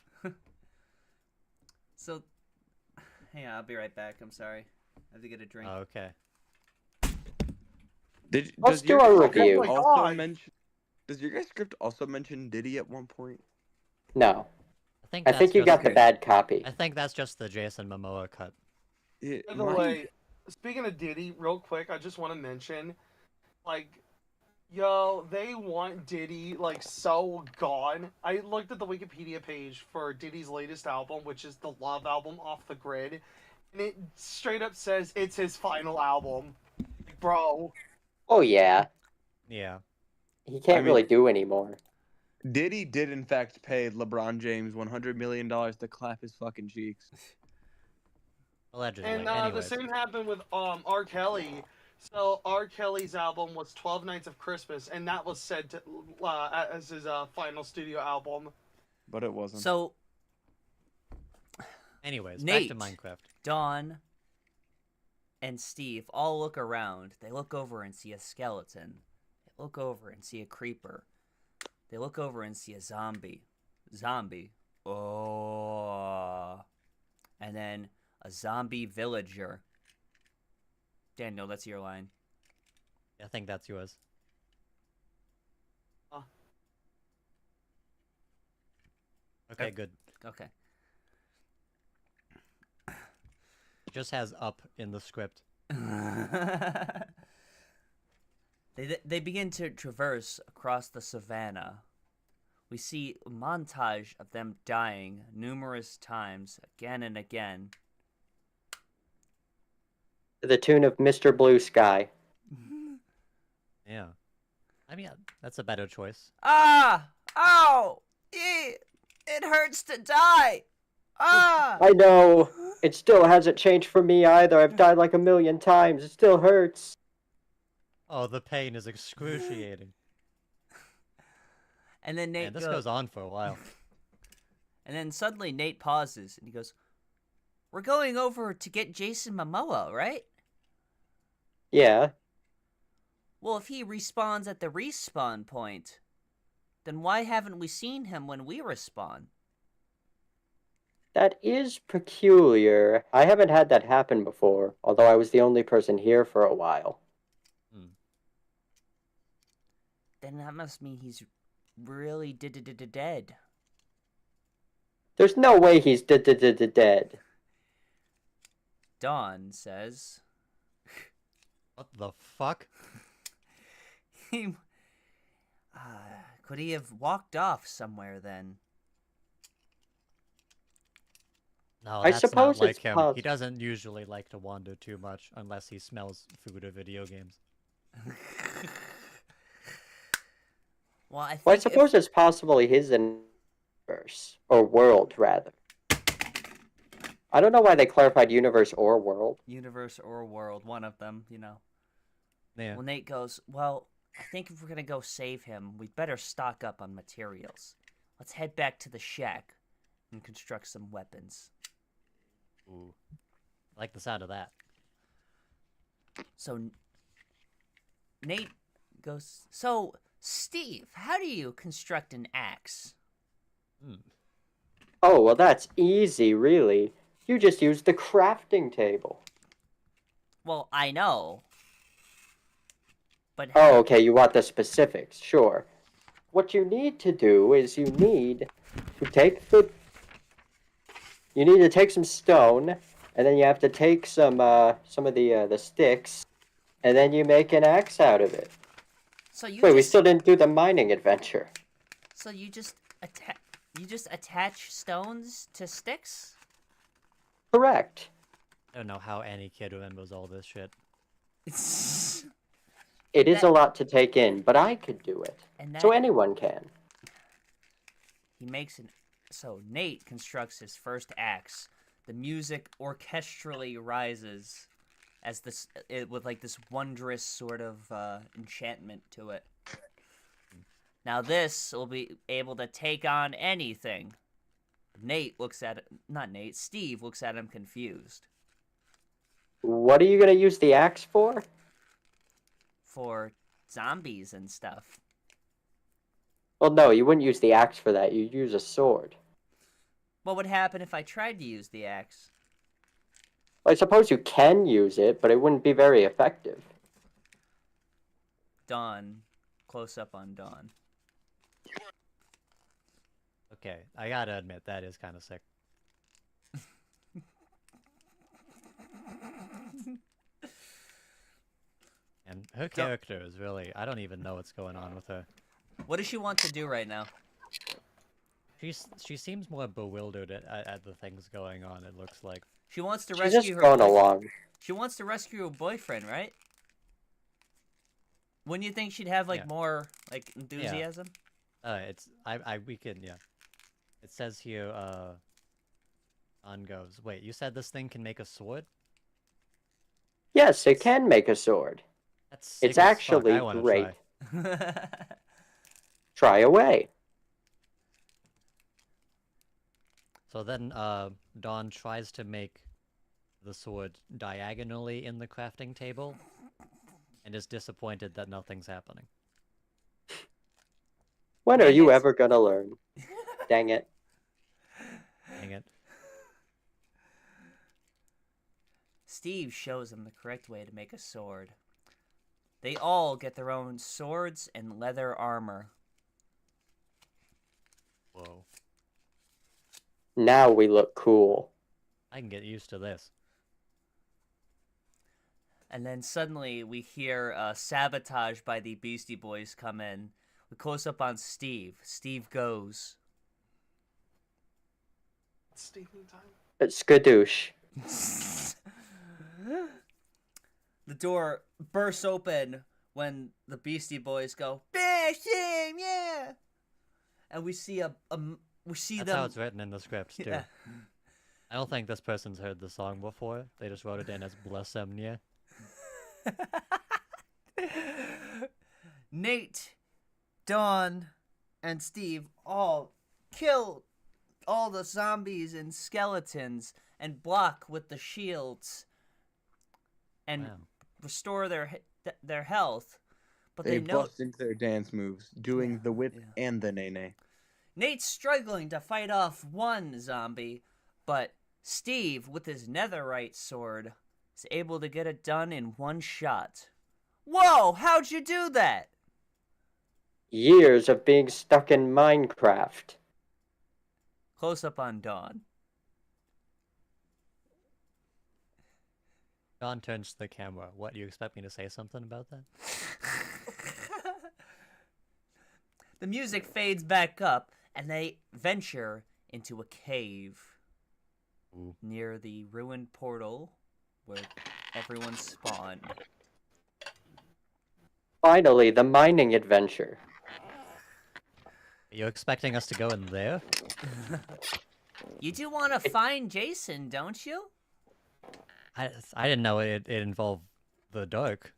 So, hang on, I'll be right back. I'm sorry. I have to get a drink. Oh, okay. Let's Does do your our script review. Oh my also God. mention? Does your guys' script also mention Diddy at one point? No. I I think you got the okay. bad copy. I think that's just the Jason Momoa cut. By the way, speaking of Diddy, real quick, I just want to mention, like, yo, they want Diddy, like, so gone. I looked at the Wikipedia page for Diddy's latest album, which is the Love album, Off the Grid, and it straight up says it's his final album. Like, bro. Oh, yeah. Yeah. He can't I mean- really do anymore. Diddy did in fact pay LeBron James $100 million to clap his fucking cheeks. Allegedly. And the Anyways. same happened with R. Kelly. So R. Kelly's album was 12 Nights of Christmas, and that was said to as his final studio album. But it wasn't. So, Anyways, Nate. back to Minecraft. Dawn and Steve all look around. They look over and see a skeleton. They look over and see a creeper. They look over and see a zombie. Oh. And then a zombie villager. Daniel, that's your line. I think that's yours. Okay, good. Okay. It just has up in the script. They begin to traverse across the savannah. We see a montage of them dying numerous times, again and again. To the tune of Mr. Blue Sky. Yeah. I mean, that's a better choice. Ah! Ow! It hurts to die! Ah! I know. It still hasn't changed for me either. I've died like a million times. It still hurts. Oh, the pain is excruciating. And then Nate Man, this goes on for a while. And then suddenly Nate pauses and he goes, "We're going over to get Jason Momoa, right?" Yeah. Well, if he respawns at the respawn point, Then why haven't we seen him when we respawn? That is peculiar. I haven't had that happen before, although I was the only person here for a while. Then that must mean he's really dead. There's no way he's dead. Dawn says. What the fuck? Could he have walked off somewhere then? No, I that's suppose not like it's him. possible. He doesn't usually like to wander too much unless he smells food or video games. Well, I suppose it's possible he's in universe or world rather. I don't know why they clarified universe or world. Universe or world, one of them, you know. Yeah. Well, Nate goes, well, I think if we're gonna go save him, we'd better stock up on materials. Let's head back to the shack and construct some weapons. Ooh. I like the sound of that. So Nate goes, so Steve, how do you construct an axe? Oh, well that's easy, really. You just use the crafting table. Well, I know. But Oh, okay, you want the specifics, sure. What you need to do is you need to take some stone, and then you have to take some of the sticks, and then you make an axe out of it. So Wait, we still didn't do the mining adventure. So you just attach stones to sticks? Correct. I don't know how any kid remembers all this shit. It is a lot to take in, but I could do it. So anyone can. He makes an... So Nate constructs his first axe. The music orchestrally rises as with like this wondrous sort of enchantment to it. Now this will be able to take on anything. Steve looks at him confused. What are you going to use the axe for? For zombies and stuff. Well, no, you wouldn't use the axe for that. You'd use a sword. What would happen if I tried to use the axe? Well, I suppose you can use it, but it wouldn't be very effective. Dawn. Close up on Dawn. Okay, I gotta admit, that is kind of sick. And her character is really... I don't even know what's going on with her. What does she want to do right now? She seems more bewildered at the things going on, it looks like. She wants to She's rescue just her going boyfriend. along. She wants to rescue her boyfriend, right? Wouldn't you think she'd have like more like enthusiasm? We can, yeah. It says here, on goes. Wait, you said this thing can make a sword? Yes, it can make a sword. That's sick It's as fuck. actually I wanna great. try. Try away. So then, Dawn tries to make the sword diagonally in the crafting table, and is disappointed that nothing's happening. When are you ever gonna learn? Dang it. Dang it. Steve shows him the correct way to make a sword. They all get their own swords and leather armor. Whoa. Now we look cool. I can get used to this. And then suddenly we hear sabotage by the Beastie Boys come in. We close up on Steve. Steve goes. Steaming time. It's skadoosh. The door bursts open when the Beastie Boys go, "Bashing, yeah!" And we see That's them. how it's written in the script, too. Yeah. I don't think this person's heard the song before. They just wrote it in as Blessemnia. Nate, Dawn, and Steve all kill all the zombies and skeletons and block with the shields and Wow. restore their health. But They they know bust into their dance moves, doing the whip and the nay-nay. Nate's struggling to fight off one zombie, but Steve, with his netherite sword, is able to get it done in one shot. Whoa, how'd you do that? Years of being stuck in Minecraft. Close up on Dawn. Dawn turns to the camera. What, you expect me to say something about that? The music fades back up, and they venture into a cave near the ruined portal where everyone spawned. Finally, the mining adventure. Are you expecting us to go in there? You do want to find Jason, don't you? I didn't know it involved the dark.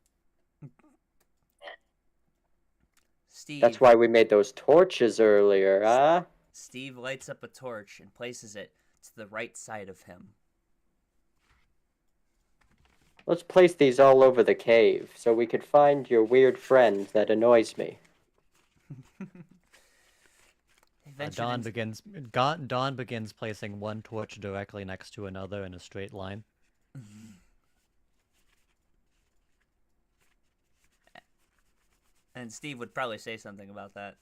Steve. That's why we made those torches earlier, huh? Steve lights up a torch and places it to the right side of him. Let's place these all over the cave so we could find your weird friend that annoys me. Dawn begins placing one torch directly next to another in a straight line. And Steve would probably say something about that.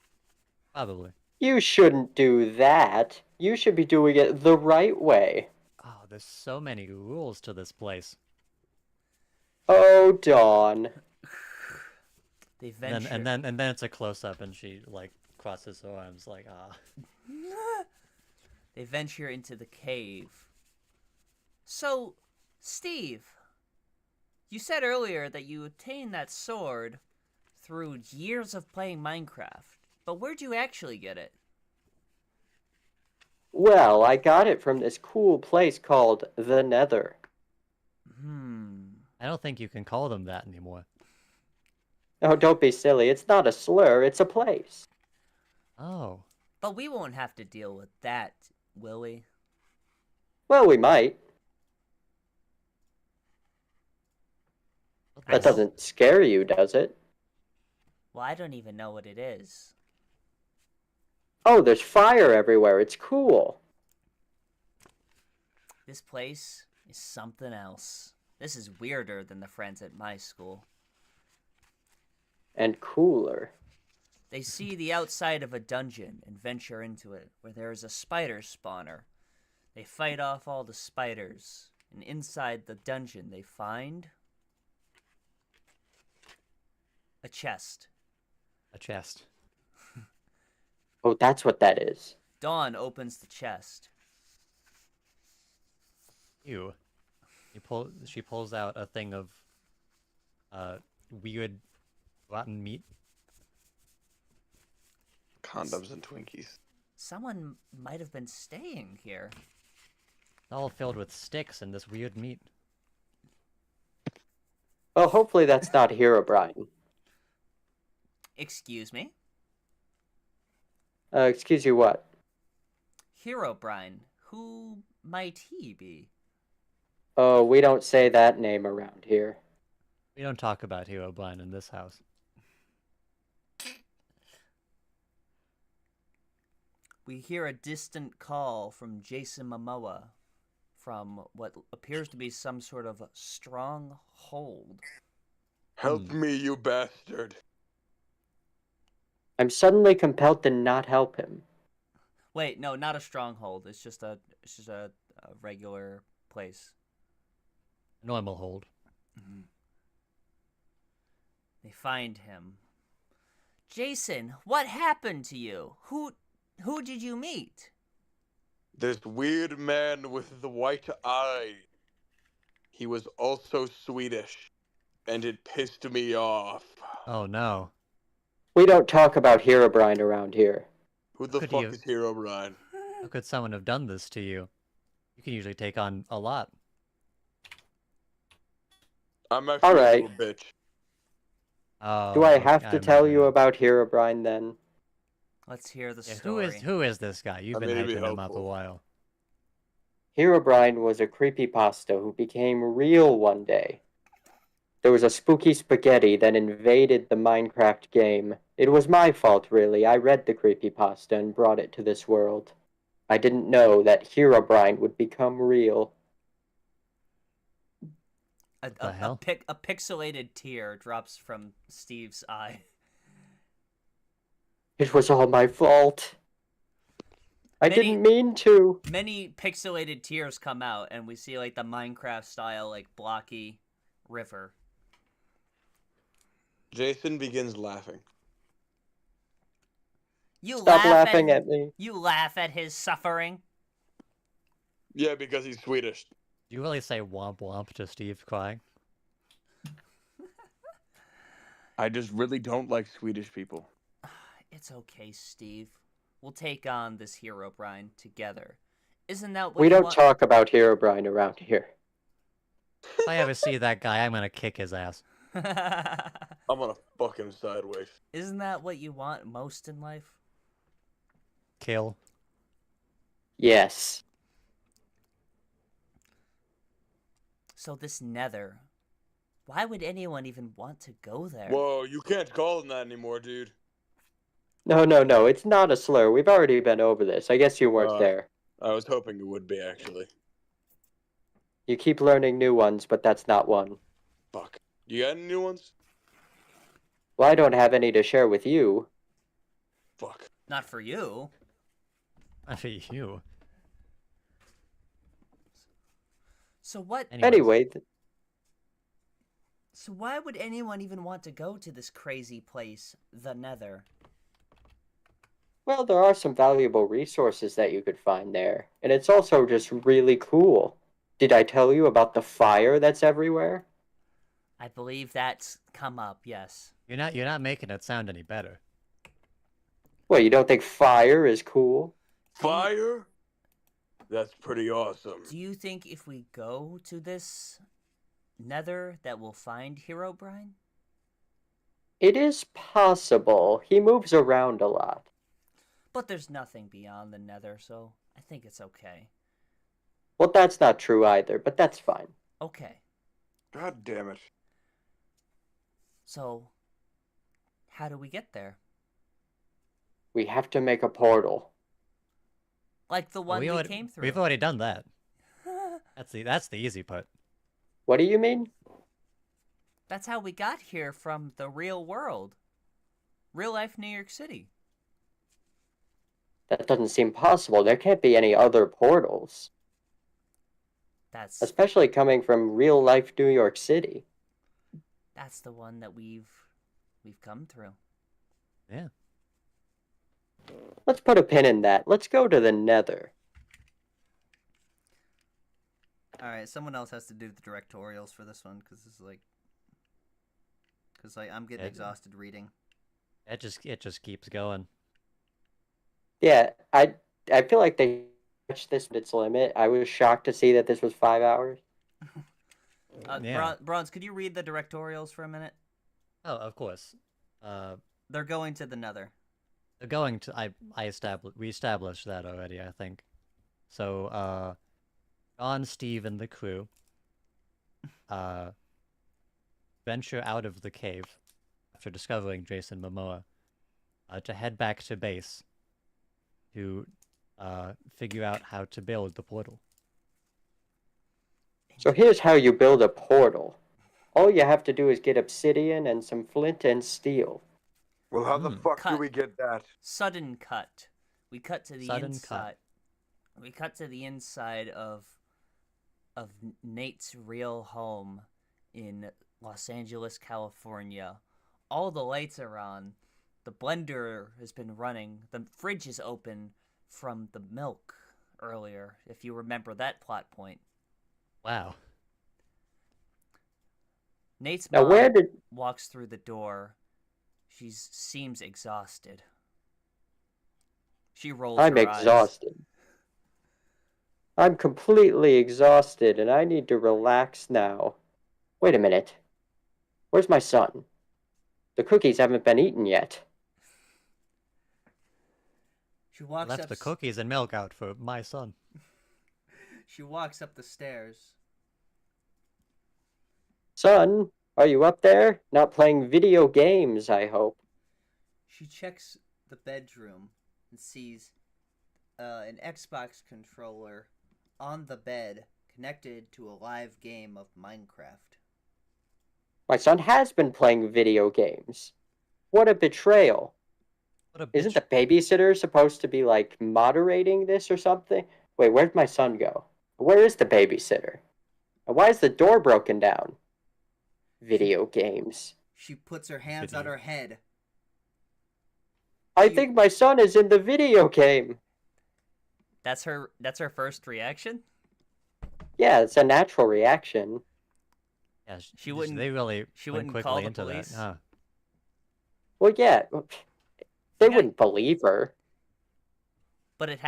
Probably. You shouldn't do that. You should be doing it the right way. Oh, there's so many rules to this place. Oh, Dawn. They venture. And then it's a close up, and she like crosses her arms like ah. They venture into the cave. So, Steve, you said earlier that you obtained that sword through years of playing Minecraft, but where'd you actually get it? Well, I got it from this cool place called the Nether. I don't think you can call them that anymore. Oh, don't be silly. It's not a slur, it's a place. Oh. But we won't have to deal with that, will we? Well, we might. That doesn't scare you, does it? Well, I don't even know what it is. Oh, there's fire everywhere. It's cool. This place is something else. This is weirder than the friends at my school. And cooler. They see the outside of a dungeon and venture into it, where there is a spider spawner. They fight off all the spiders, and inside the dungeon they find a chest. A chest. Oh, that's what that is. Dawn opens the chest. Ew. She pulls out a thing of weird rotten meat. Condoms and Twinkies. Someone might have been staying here. It's all filled with sticks and this weird meat. Well, hopefully that's not Herobrine. Excuse me? Excuse you what? Herobrine. Who might he be? Oh, we don't say that name around here. We don't talk about Herobrine in this house. We hear a distant call from Jason Momoa from what appears to be some sort of stronghold. Help me, you bastard. I'm suddenly compelled to not help him. Wait, no, not a stronghold. It's just a regular place. Normal hold. Mm-hmm. They find him. Jason, what happened to you? Who did you meet? This weird man with the white eye. He was also Swedish, and it pissed me off. Oh no. We don't talk about Herobrine around here. Who the fuck is Herobrine? How could someone have done this to you? You can usually take on a lot. I'm actually All right. a little bitch. Oh, Do I have to tell you about Herobrine then? Let's hear the story. Who is this guy? You've been hyping him up a while. Herobrine was a creepypasta who became real one day. There was a spooky spaghetti that invaded the Minecraft game. It was my fault, really. I read the creepypasta and brought it to this world. I didn't know that Herobrine would become real. A pixelated tear drops from Steve's eye. It was all my fault. I didn't mean to. Many pixelated tears come out, and we see like the Minecraft style, like blocky river. Jason begins laughing. Stop laughing at me. You laugh at his suffering. Yeah, because he's Swedish. Do you really say womp womp to Steve crying? I just really don't like Swedish people. It's okay, Steve. We'll take on this Herobrine together. Isn't that what we don't talk about Herobrine around here? If I ever see that guy, I'm gonna kick his ass. I'm gonna fuck him sideways. Isn't that what you want most in life? Kill. Yes. So this nether, why would anyone even want to go there? Whoa, you can't call him that anymore, dude. No, it's not a slur. We've already been over this. I guess you weren't there. I was hoping it would be, actually. You keep learning new ones, but that's not one. Fuck. You got any new ones? Well, I don't have any to share with you. Fuck. Not for you. Not for you. So what? Anyway. So why would anyone even want to go to this crazy place, the Nether? Well, there are some valuable resources that you could find there. And it's also just really cool. Did I tell you about the fire that's everywhere? I believe that's come up, yes. You're not making it sound any better. Well, you don't think fire is cool? Fire? That's pretty awesome. Do you think if we go to this Nether that we'll find Herobrine? It is possible. He moves around a lot. But there's nothing beyond the Nether, so I think it's okay. Well, that's not true either, but that's fine. Okay. God damn it. So, how do we get there? We have to make a portal. Like the one we came through. We've already done that. That's the easy part. What do you mean? That's how we got here from the real world. Real life New York City. That doesn't seem possible. There can't be any other portals. That's especially coming from real life New York City. That's the one that we've come through. Yeah. Let's put a pin in that. Let's go to the Nether. Alright, someone else has to do the directorials for this one, because I'm getting exhausted reading. It just keeps going. Yeah, I feel like they touched this at its limit. I was shocked to see that this was 5 hours. Yeah. Bronze, could you read the directorials for a minute? Oh, of course. They're going to the Nether. They're going to. We established that already, I think. So, John, Steve, and the crew venture out of the cave after discovering Jason Momoa to head back to base to figure out how to build the portal. So here's how you build a portal. All you have to do is get obsidian and some flint and steel. Well, how the fuck do we get that? Sudden cut. We cut to the inside. Cut. We cut to the inside of Nate's real home in Los Angeles, California. All the lights are on. The blender has been running. The fridge is open from the milk earlier, if you remember that plot point. Wow. Nate's mom walks through the door. She seems exhausted. She rolls her eyes. I'm exhausted. I'm completely exhausted, and I need to relax now. Wait a minute. Where's my son? The cookies haven't been eaten yet. She walks left the cookies and milk out for my son. She walks up the stairs. Son, Are you up there? Not playing video games, I hope. She checks the bedroom and sees an Xbox controller on the bed connected to a live game of Minecraft. My son has been playing video games. What a betrayal. Isn't the babysitter supposed to be, like, moderating this or something? Wait, where'd my son go? Where is the babysitter? And why is the door broken down? Video games. She puts her hands on her head. I think my son is in the video game. That's her first reaction? Yeah, it's a natural reaction. Yeah, She wouldn't quickly call the into police? that. Huh. Well, yeah. They wouldn't believe her. But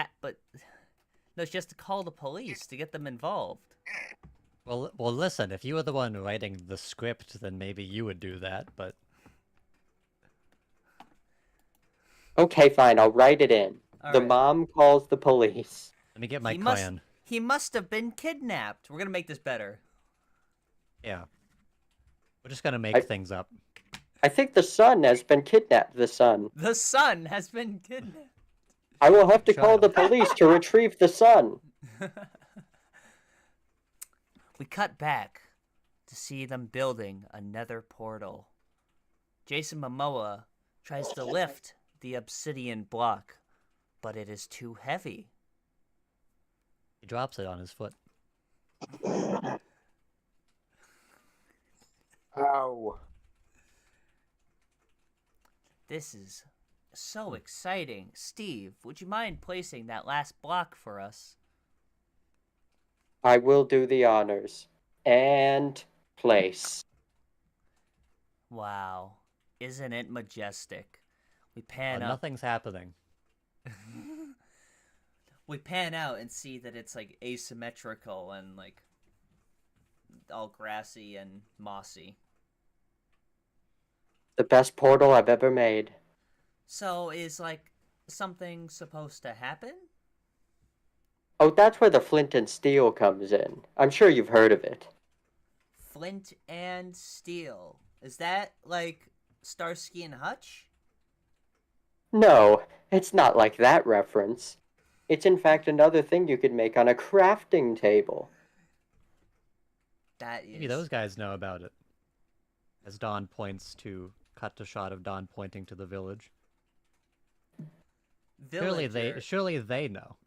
no, she has to call the police to get them involved. Well, listen, if you were the one writing the script, then maybe you would do that, but... Okay, fine, I'll write it in. The mom calls the police. Let me get my crayon. He must have been kidnapped. We're gonna make this better. Yeah. We're just gonna make things up. I think the son has been kidnapped, the son. The son has been kidnapped. I will have to call the police to retrieve the son. We cut back to see them building a nether portal. Jason Momoa tries to lift the obsidian block, but it is too heavy. He drops it on his foot. Ow. This is so exciting. Steve, would you mind placing that last block for us? I will do the honors. And place. Wow. Isn't it majestic? We pan up. Nothing's happening. We pan out and see that it's like asymmetrical and like all grassy and mossy. The best portal I've ever made. So is like something supposed to happen? Oh, that's where the flint and steel comes in. I'm sure you've heard of it. Flint and steel. Is that like Starsky and Hutch? No, it's not like that reference. It's in fact another thing you could make on a crafting table. That is... Maybe those guys know about it. As Dawn points to... Cut to shot of Dawn pointing to the village. Surely they know.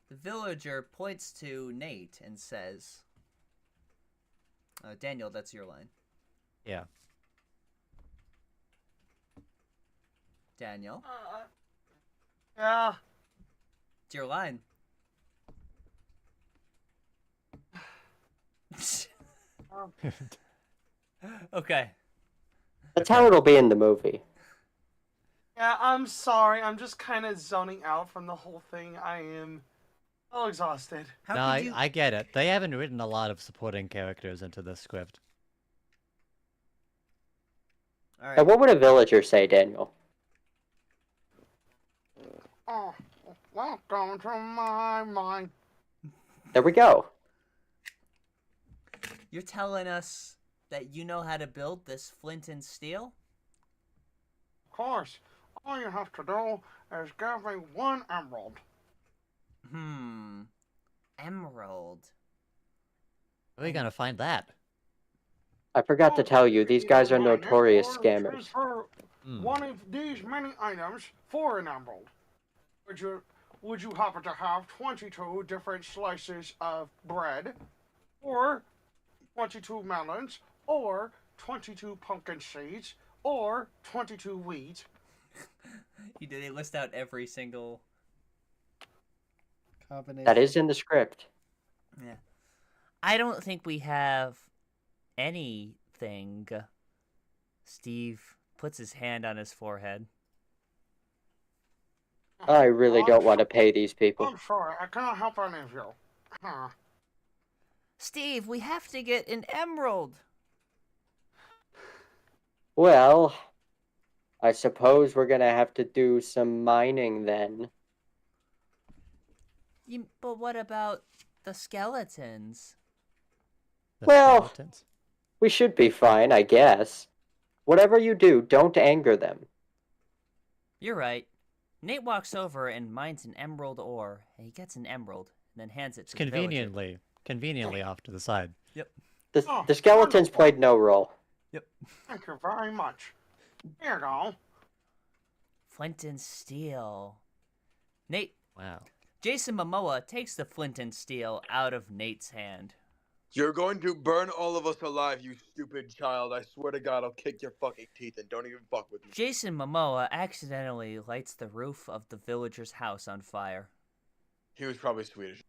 The villager points to Nate and says, Daniel, that's your line. Yeah. Daniel? Yeah. It's your line. Okay. That's how it'll be in the movie. Yeah, I'm sorry. I'm just kind of zoning out from the whole thing. I am all exhausted. I get it. They haven't written a lot of supporting characters into this script. All right. Now, what would a villager say, Daniel? Oh, welcome to my mind. There we go. You're telling us that you know how to build this flint and steel? Of course. All you have to do is give me one emerald. Emerald. Where are we gonna find that? I forgot to tell you, these guys are notorious scammers. One of these many items for an emerald. Would you happen to have 22 different slices of bread, or 22 melons, or 22 pumpkin seeds, or 22 wheat? They list out every single combination. That is in the script. Yeah. I don't think we have anything. Steve puts his hand on his forehead. I really don't want to pay these people. I'm sorry, I cannot help any of you. Huh. Steve, we have to get an emerald. Well, I suppose we're gonna have to do some mining then. But what about the skeletons? Well, Skeletons? We should be fine, I guess. Whatever you do, don't anger them. You're right. Nate walks over and mines an emerald ore, and he gets an emerald, and then hands it to the villager. Conveniently off to the side. Yep. The skeletons played no role. Yep. Thank you very much. Here you go. Flint and steel. Nate. Wow. Jason Momoa takes the flint and steel out of Nate's hand. You're going to burn all of us alive, you stupid child. I swear to God, I'll kick your fucking teeth and don't even fuck with me. Jason Momoa accidentally lights the roof of the villager's house on fire. He was probably Swedish.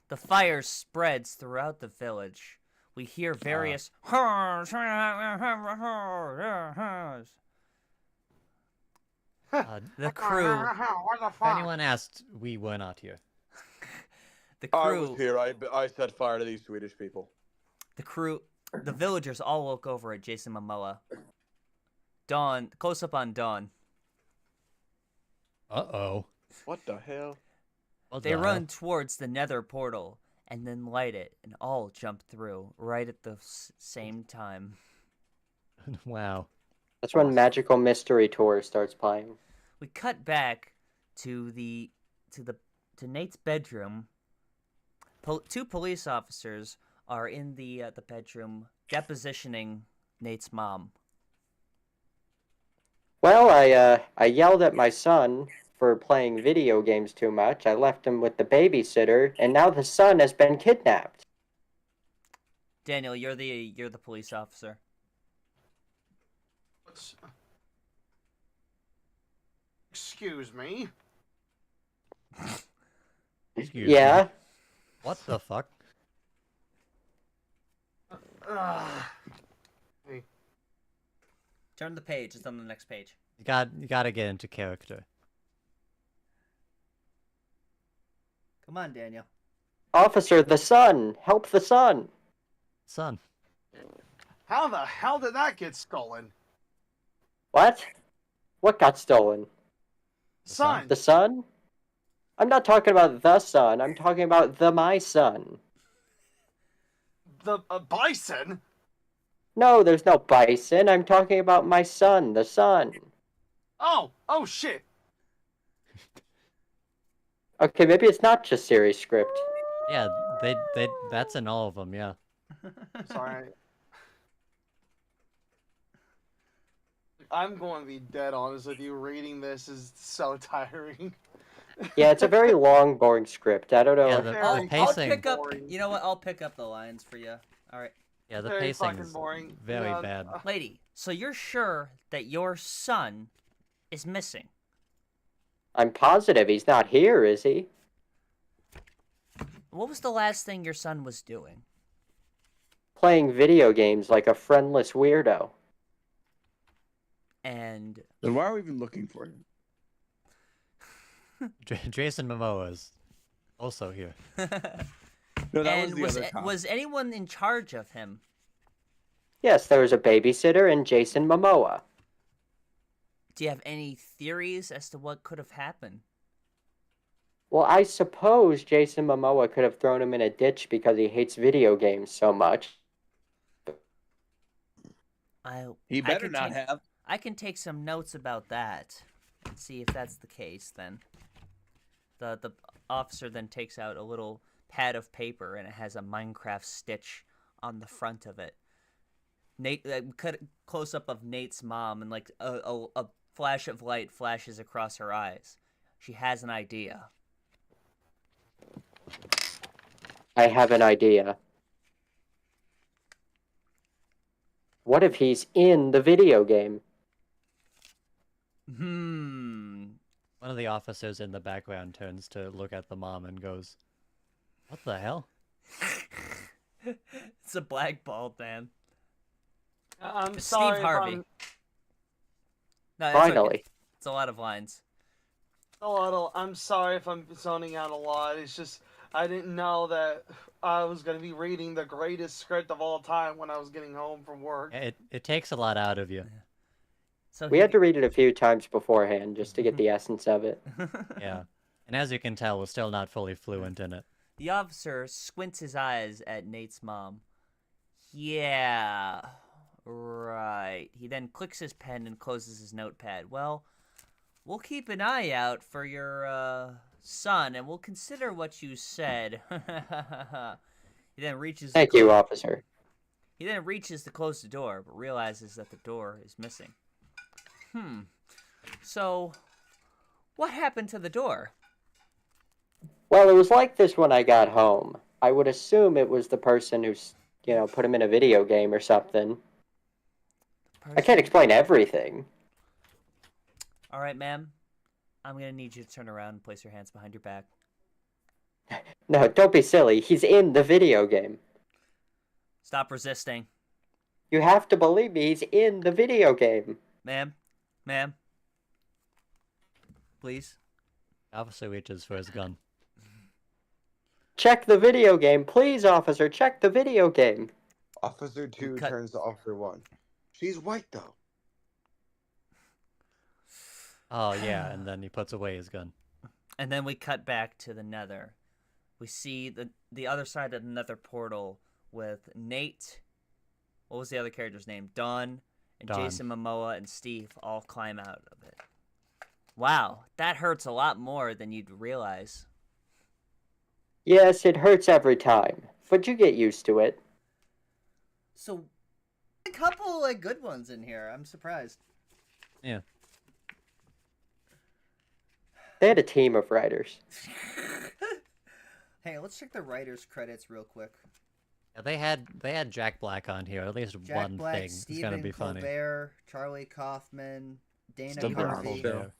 The fire spreads throughout the village. We hear various the crew. If anyone asked, we were not here. The crew. I was here. I set fire to these Swedish people. The villagers all look over at Jason Momoa. Dawn, close up on Dawn. Uh-oh. What the hell? They run towards the nether portal and then light it and all jump through right at the same time. Wow. That's when Magical Mystery Tour starts playing. We cut back to Nate's bedroom. Two police officers are in the bedroom depositioning Nate's mom. Well, I yelled at my son for playing video games too much. I left him with the babysitter, and now the son has been kidnapped. Daniel, you're the police officer. Excuse me. Excuse Yeah. me. What the fuck? Hey. Turn the page. It's on the next page. You gotta get into character. Come on, Daniel. Officer, the son! Help the son! Son. How the hell did that get stolen? What? What got stolen? Son. The son? I'm not talking about the son. I'm talking about my son. The bison? No, there's no bison. I'm talking about my son, the son. Oh shit. Okay, maybe it's not just Siri script. Yeah, that's in all of them, yeah. Sorry. I'm going to be dead honest with you. Reading this is so tiring. Yeah, it's a very long, boring script. I don't know. Yeah, the I'll pacing... pick up. You know what? I'll pick up the lines for you. All right. Yeah, the Very pacing's fucking boring. very Yeah, bad. Lady, so you're sure that your son is missing? I'm positive he's not here, is he? What was the last thing your son was doing? Playing video games like a friendless weirdo. And Then why are we even looking for him? Jason Momoa is also here. No, that and was the other cop. was anyone in charge of him? Yes, there was a babysitter and Jason Momoa. Do you have any theories as to what could have happened? Well, I suppose Jason Momoa could have thrown him in a ditch because he hates video games so much. He better not have. I can take some notes about that and see if that's the case then. The officer then takes out a little pad of paper and it has a Minecraft stitch on the front of it. Nate cut close up of Nate's mom and like a flash of light flashes across her eyes. She has an idea. I have an idea. What if he's in the video game? Hmm. One of the officers in the background turns to look at the mom and goes, "What the hell?" It's a black bald man. I'm Steve sorry. Harvey. If No, it's Finally. okay. It's a lot of lines. I'm sorry if I'm zoning out a lot. It's just I didn't know that I was going to be reading the greatest script of all time when I was getting home from work. It takes a lot out of you. So We had to read it a few times beforehand just to get the essence of it. Yeah. And as you can tell, we're still not fully fluent in it. The officer squints his eyes at Nate's mom. Yeah. Right. He then clicks his pen and closes his notepad. Well, we'll keep an eye out for your son, and we'll consider what you said. He then reaches. Thank you, officer. He then reaches to close the door, but realizes that the door is missing. So, what happened to the door? Well, it was like this when I got home. I would assume it was the person who's, put him in a video game or something. I can't explain everything. All right, ma'am. I'm going to need you to turn around and place your hands behind your back. No, don't be silly. He's in the video game. Stop resisting. You have to believe me. He's in the video game. Ma'am. Please. Officer reaches for his gun. Check the video game. Please, officer, check the video game. Officer 2 turns to Officer 1. She's white, though. Oh, yeah, and then he puts away his gun. And then we cut back to the nether. We see the other side of the nether portal with Nate. What was the other character's name? Dawn and Dawn. Jason Momoa and Steve all climb out of it. Wow, that hurts a lot more than you'd realize. Yes, it hurts every time, but you get used to it. So, a couple good ones in here. I'm surprised. Yeah. They had a team of writers. Hey, let's check the writers' credits real quick. Yeah, they had Jack Black on here. At least Jack one Black, thing is Stephen gonna be funny. Colbert, Charlie Kaufman, Dana Stephen Carvey. Colbert.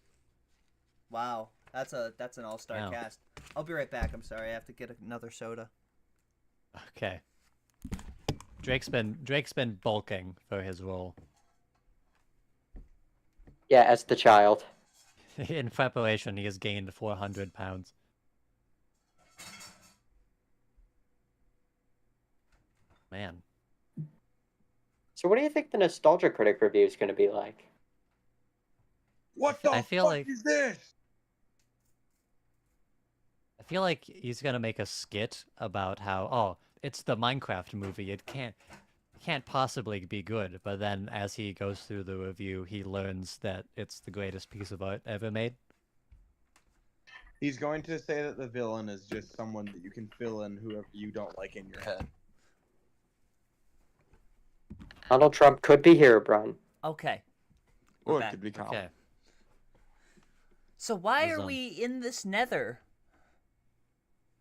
Wow, that's an all-star Wow. cast. I'll be right back. I'm sorry, I have to get another soda. Okay. Drake's been bulking for his role. Yeah, as the child. In preparation, he has gained 400 pounds. Man. So what do you think the Nostalgia Critic review is going to be like? What the I feel fuck like- is this? I feel like he's gonna make a skit about how, it's the Minecraft movie. It can't possibly be good. But then, as he goes through the review, he learns that it's the greatest piece of art ever made. He's going to say that the villain is just someone that you can fill in whoever you don't like in your head. Donald Trump could be Herobrine. Okay. Or back. it could be Colin. Okay. So why He's are on. we in this nether?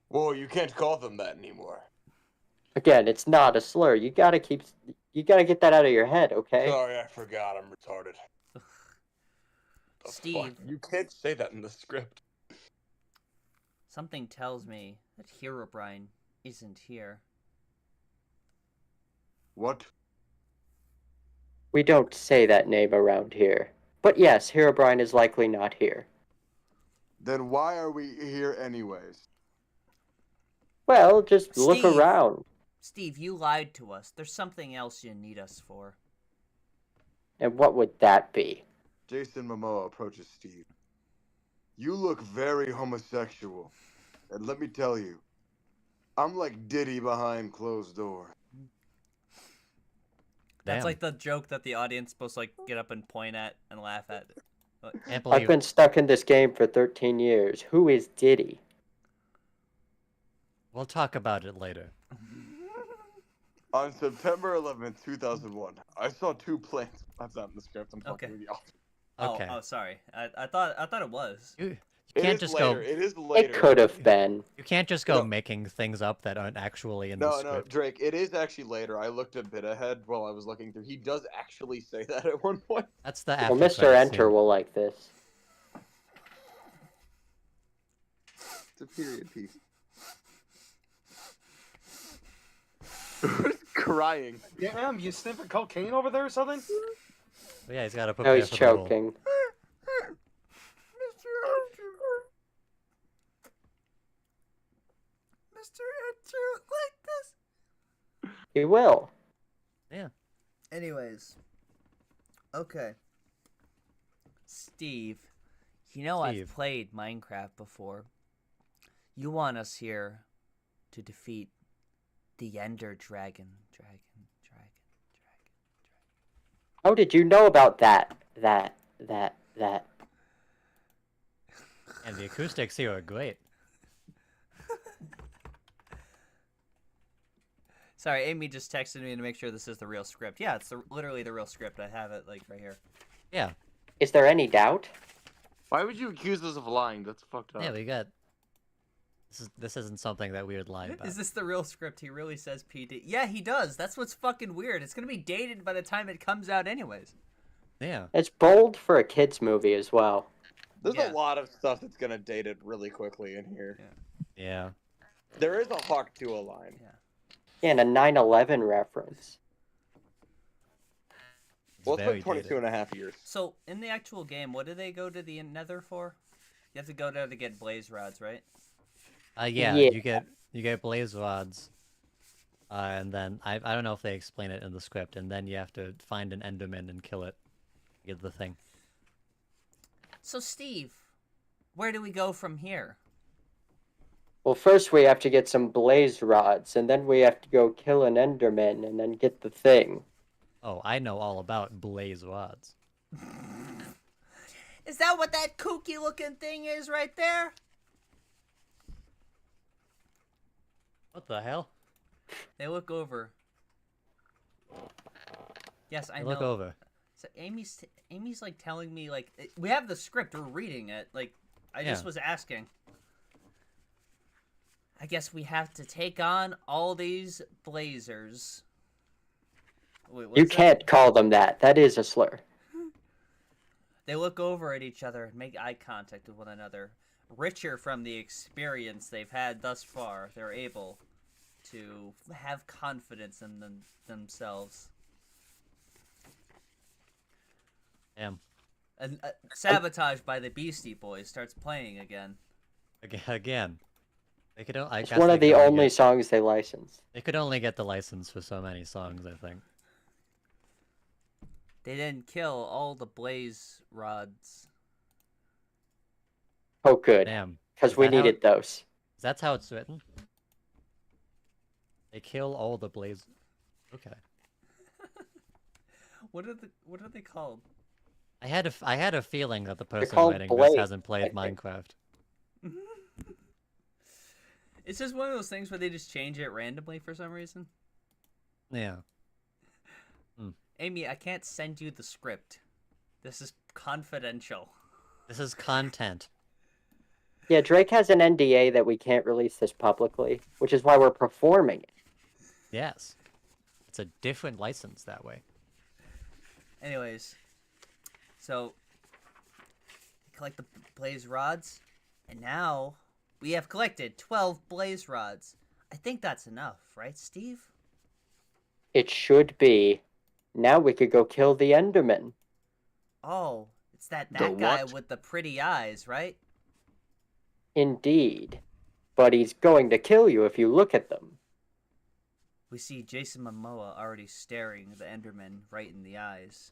Whoa, you can't call them that anymore. Again, it's not a slur. You gotta get that out of your head, okay? Sorry, I forgot. I'm retarded. The Steve. fuck? You can't say that in the script. Something tells me that Herobrine isn't here. What? We don't say that name around here. But yes, Herobrine is likely not here. Then why are we here anyways? Well, just look Steve. around. Steve, you lied to us. There's something else you need us for. And what would that be? Jason Momoa approaches Steve. You look very homosexual. And let me tell you, I'm like Diddy behind closed doors. That's Damn. like the joke that the audience is supposed to get up and point at and laugh at. Can't believe I've been stuck in this game for 13 years. Who is Diddy? We'll talk about it later. On September 11th, 2001, I saw two planes. That's not in the script. I'm Okay. talking with the author. Okay. Oh, sorry. I thought it was. You It can't is just later. go. It is later. It could have been. You can't just go No. making things up that aren't actually in the No, script. Drake. It is actually later. I looked a bit ahead while I was looking through. He does actually say that at one point. That's the Well, after Mr. credits Enter scene. will like this. It's a period piece. Who's crying? Damn, you sniffing cocaine over there or something? But yeah, he's got to No, prepare he's for the role. choking. Mr. Enter like this. He will. Anyways. Okay. Steve, you know I've Steve. played Minecraft before. You want us here to defeat the Ender Dragon. How did you know about that? And the acoustics here are great. Sorry, Amy just texted me to make sure this is the real script. Yeah, it's literally the real script. I have it like right here. Yeah. Is there any doubt? Why would you accuse us of lying? That's fucked up. Yeah, we got... This isn't something that we would lie about. Is this the real script? He really says PD. Yeah, he does. That's what's fucking weird. It's gonna be dated by the time it comes out anyways. Yeah. It's bold for a kids movie as well. There's Yeah. a lot of stuff that's gonna date it really quickly in here. Yeah. There is a Hawk 2 line. Yeah. Yeah, and a 9/11 reference. Well, it's very been 22 dated. and a half years. So in the actual game, what do they go to the Nether for? You have to go there to get blaze rods, right? Yeah, Yeah. you get blaze rods. And then, I don't know if they explain it in the script, and then you have to find an Enderman and kill it. Get the thing. So Steve, where do we go from here? Well, first we have to get some blaze rods, and then we have to go kill an Enderman, and then get the thing. Oh, I know all about blaze rods. Is that what that kooky looking thing is right there? What the hell? They look over. Yes, I know. Look over. So Amy's like telling me like we have the script, we're reading it. Like I just Yeah. was asking. I guess we have to take on all these blazers. Wait, You what's that? can't call them that. That is a slur. They look over at each other and make eye contact with one another. Richer from the experience they've had thus far, they're able to have confidence in themselves. Damn. And Sabotage by the Beastie Boys starts playing again. Again. They could. I It's guess one they of the could only get, songs they licensed. They could only get the license for so many songs, I think. They didn't kill all the blaze rods. Oh, good. Damn. Because Is we that how needed those. That's how it's written. They kill all the blaze. Okay. What are they called? I had a feeling that the person called writing Blade, this hasn't I played think. Minecraft. It's just one of those things where they just change it randomly for some reason. Yeah. Amy, I can't send you the script. This is confidential. This is content. Yeah, Drake has an NDA that we can't release this publicly, which is why we're performing it. Yes. It's a different license that way. Anyways, so collect the blaze rods, and now we have collected 12 blaze rods. I think that's enough, right, Steve? It should be. Now we could go kill the Enderman. Oh, it's that The guy what? with the pretty eyes, right? Indeed. But he's going to kill you if you look at them. We see Jason Momoa already staring the Enderman right in the eyes.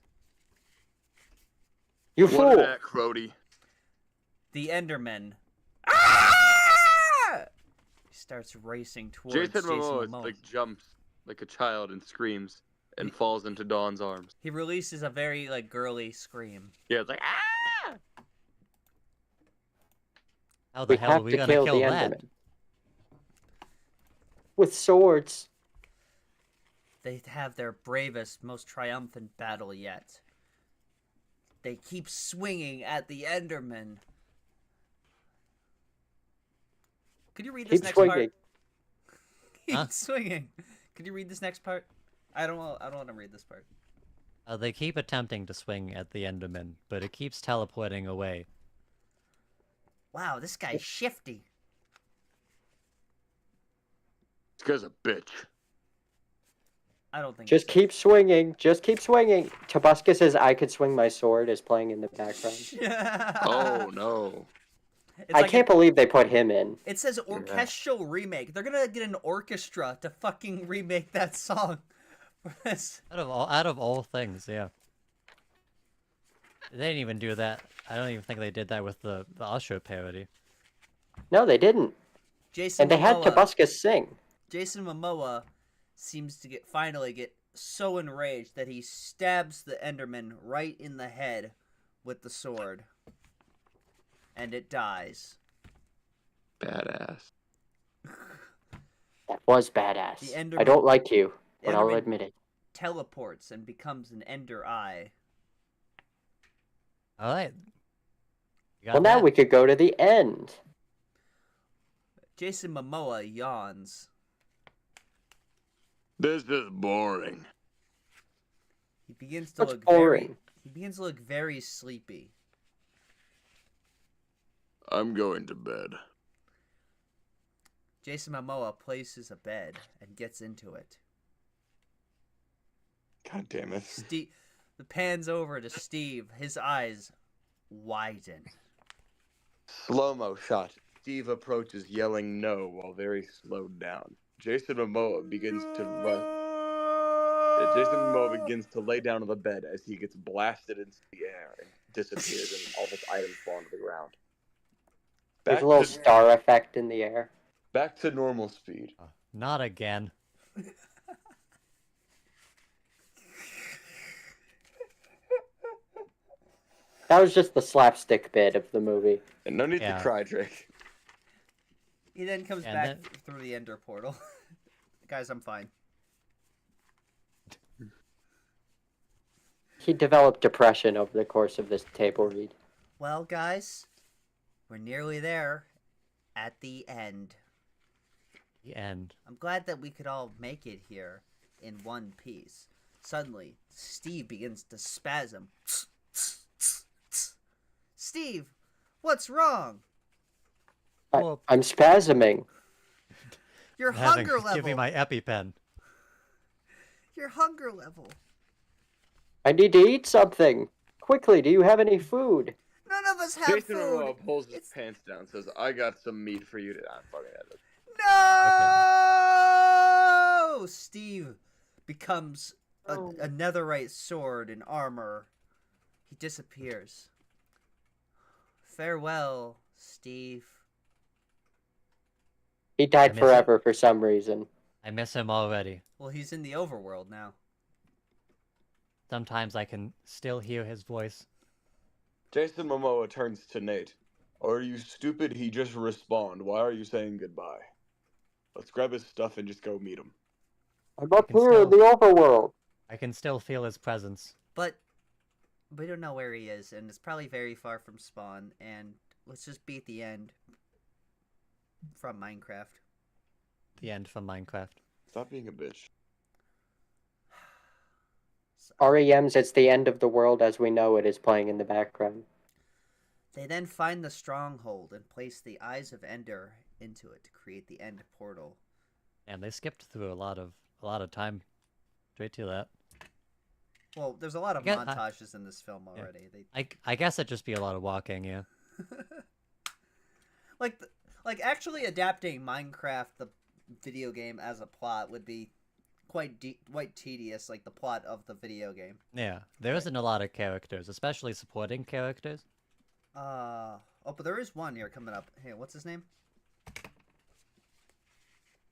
You What fool! an at, Crody. The Enderman. Ah! He starts racing towards Jason Jason Momoa Momoa. like jumps like a child and screams and falls into Dawn's arms. He releases a very like girly scream. Yeah, it's like ah. How the We hell are have we to gonna kill kill the that? Enderman. With swords. They have their bravest, most triumphant battle yet. They keep swinging at the Enderman. Could you read this Keep next swinging. part? Keep Huh? swinging. Could you read this next part? I don't want to read this part. They keep attempting to swing at the Enderman, but it keeps teleporting away. Wow, this guy's shifty. This guy's a bitch. I don't think. Just so. keep swinging. Just keep swinging. Tabasca says I could swing my sword is playing in the background. Oh no. It's I like can't believe they put him in. It says orchestral remake. They're gonna get an orchestra to fucking remake that song for this. Out of all things, yeah. They didn't even do that. I don't even think they did that with the Usher parody. No, they didn't. Jason And they had Momoa, Tabasca sing. Jason Momoa seems to finally get so enraged that he stabs the Enderman right in the head with the sword. And it dies. Badass. That was badass. The Enderman, I don't like you, but I'll admit it. Teleports and becomes an Ender Eye. All right. Well, now we could go to the end. Jason Momoa yawns. This is boring. He begins to look very sleepy. I'm going to bed. Jason Momoa places a bed and gets into it. God damn it. The pans over to Steve. His eyes widen. Slow-mo shot. Steve approaches yelling no while very slowed down. Jason Momoa begins to lay down on the bed as he gets blasted into the air and disappears and all his items fall onto the ground. There's a little star effect in the air. Back to normal speed. Not again. That was just the slapstick bit of the movie. And no need to cry, Drake. He then comes back through the Ender portal. Guys, I'm fine. He developed depression over the course of this table read. Well, guys, we're nearly there at the end. The end. I'm glad that we could all make it here in one piece. Suddenly, Steve begins to spasm. Steve, what's wrong? I'm spasming. Your hunger level. Give me my EpiPen. Your hunger level. I need to eat something. Quickly, do you have any food? None of us have Jason food. Momoa pulls his pants down and says, I got some meat for you to... I'm fucking at it. No! Okay. Steve becomes a netherite sword and armor. He disappears. Farewell, Steve. He died forever for some reason. I miss him already. Well, he's in the overworld now. Sometimes I can still hear his voice. Jason Momoa turns to Nate. Are you stupid? He just respawned. Why are you saying goodbye? Let's grab his stuff and just go meet him. I'm up here in the overworld. I can still feel his presence. But we don't know where he is, and it's probably very far from spawn, and let's just beat the end from Minecraft. The end from Minecraft. Stop being a bitch. REM's It's the End of the World as We Know It is playing in the background. They then find the stronghold and place the Eyes of Ender into it to create the end portal. And they skipped through a lot of time straight to that. Well, there's a lot of montages in this film already. Yeah. I guess it'd just be a lot of walking, yeah. like actually adapting Minecraft the video game as a plot would be quite tedious, like the plot of the video game. Yeah, there isn't a lot of characters, especially supporting characters. Oh, but there is one here coming up. Hey, what's his name?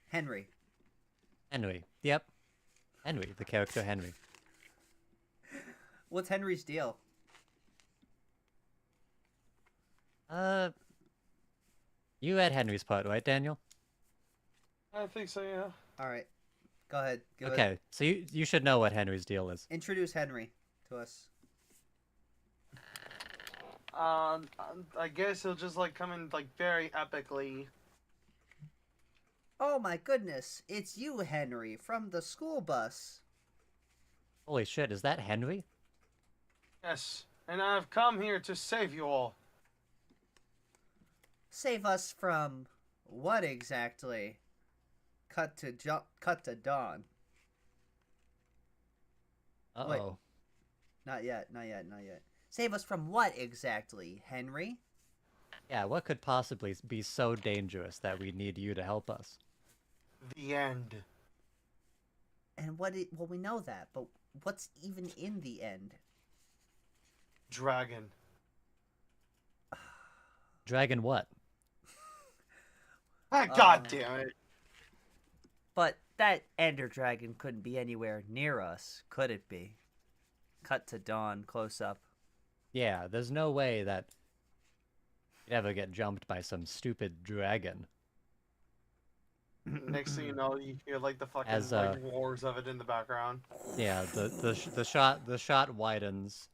Henry. Henry. Yep. Henry, the character Henry. What's Henry's deal? You read Henry's part, right, Daniel? I think so, yeah. All right. Go ahead. Okay, so you should know what Henry's deal is. Introduce Henry to us. I guess he'll just like come in like very epically. Oh my goodness, it's you, Henry, from the school bus. Holy shit, is that Henry? Yes, and I've come here to save you all. Save us from what exactly? Cut to dawn. Uh-oh. Wait. Not yet. Save us from what exactly, Henry? Yeah, what could possibly be so dangerous that we need you to help us? The end. And well, we know that, but what's even in the end? Dragon. Dragon what? God damn it. But That Ender Dragon couldn't be anywhere near us, could it be? Cut to Dawn, close up. Yeah, there's no way that you'd ever get jumped by some stupid dragon. Next thing you know, you hear like the fucking As, like roars of it in the background. Yeah, the shot widens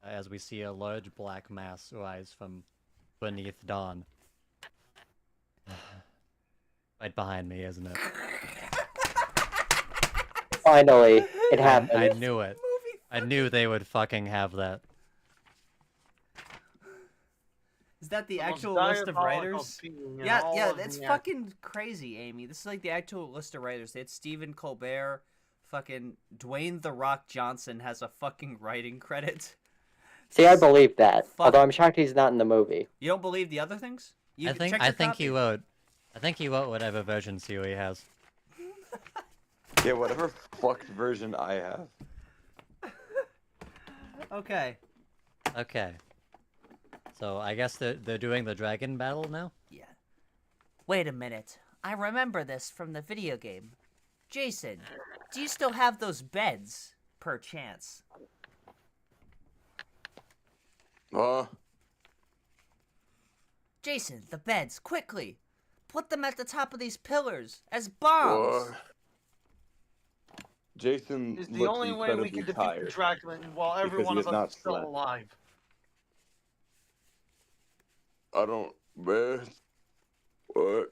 as we see a large black mass rise from beneath Dawn. Right behind me, isn't it? Finally, it happened. I knew it. I knew they would fucking have that. Is that the The most actual list of diabolical writers? being in Yeah, all yeah, of that's the fucking crazy, Amy. This is like the actual list of writers. They had Stephen Colbert, fucking Dwayne The Rock Johnson has a fucking writing credit. See, I believe that. Fuck. Although I'm shocked he's not in the movie. You don't believe the other things? You I can think check your I think copy. he wrote. I think he wrote whatever version Siri has. Yeah, whatever fucked version I have. Okay. Okay. So I guess they're doing the dragon battle now? Yeah. Wait a minute. I remember this from the video game. Jason, do you still have those beds, perchance? Jason, the beds, quickly! Put them at the top of these pillars as bombs! Jason It's the looks only way we incredibly can defeat the tired. Dragon while every because one he of has us not is still slept. alive. I don't. Man. What?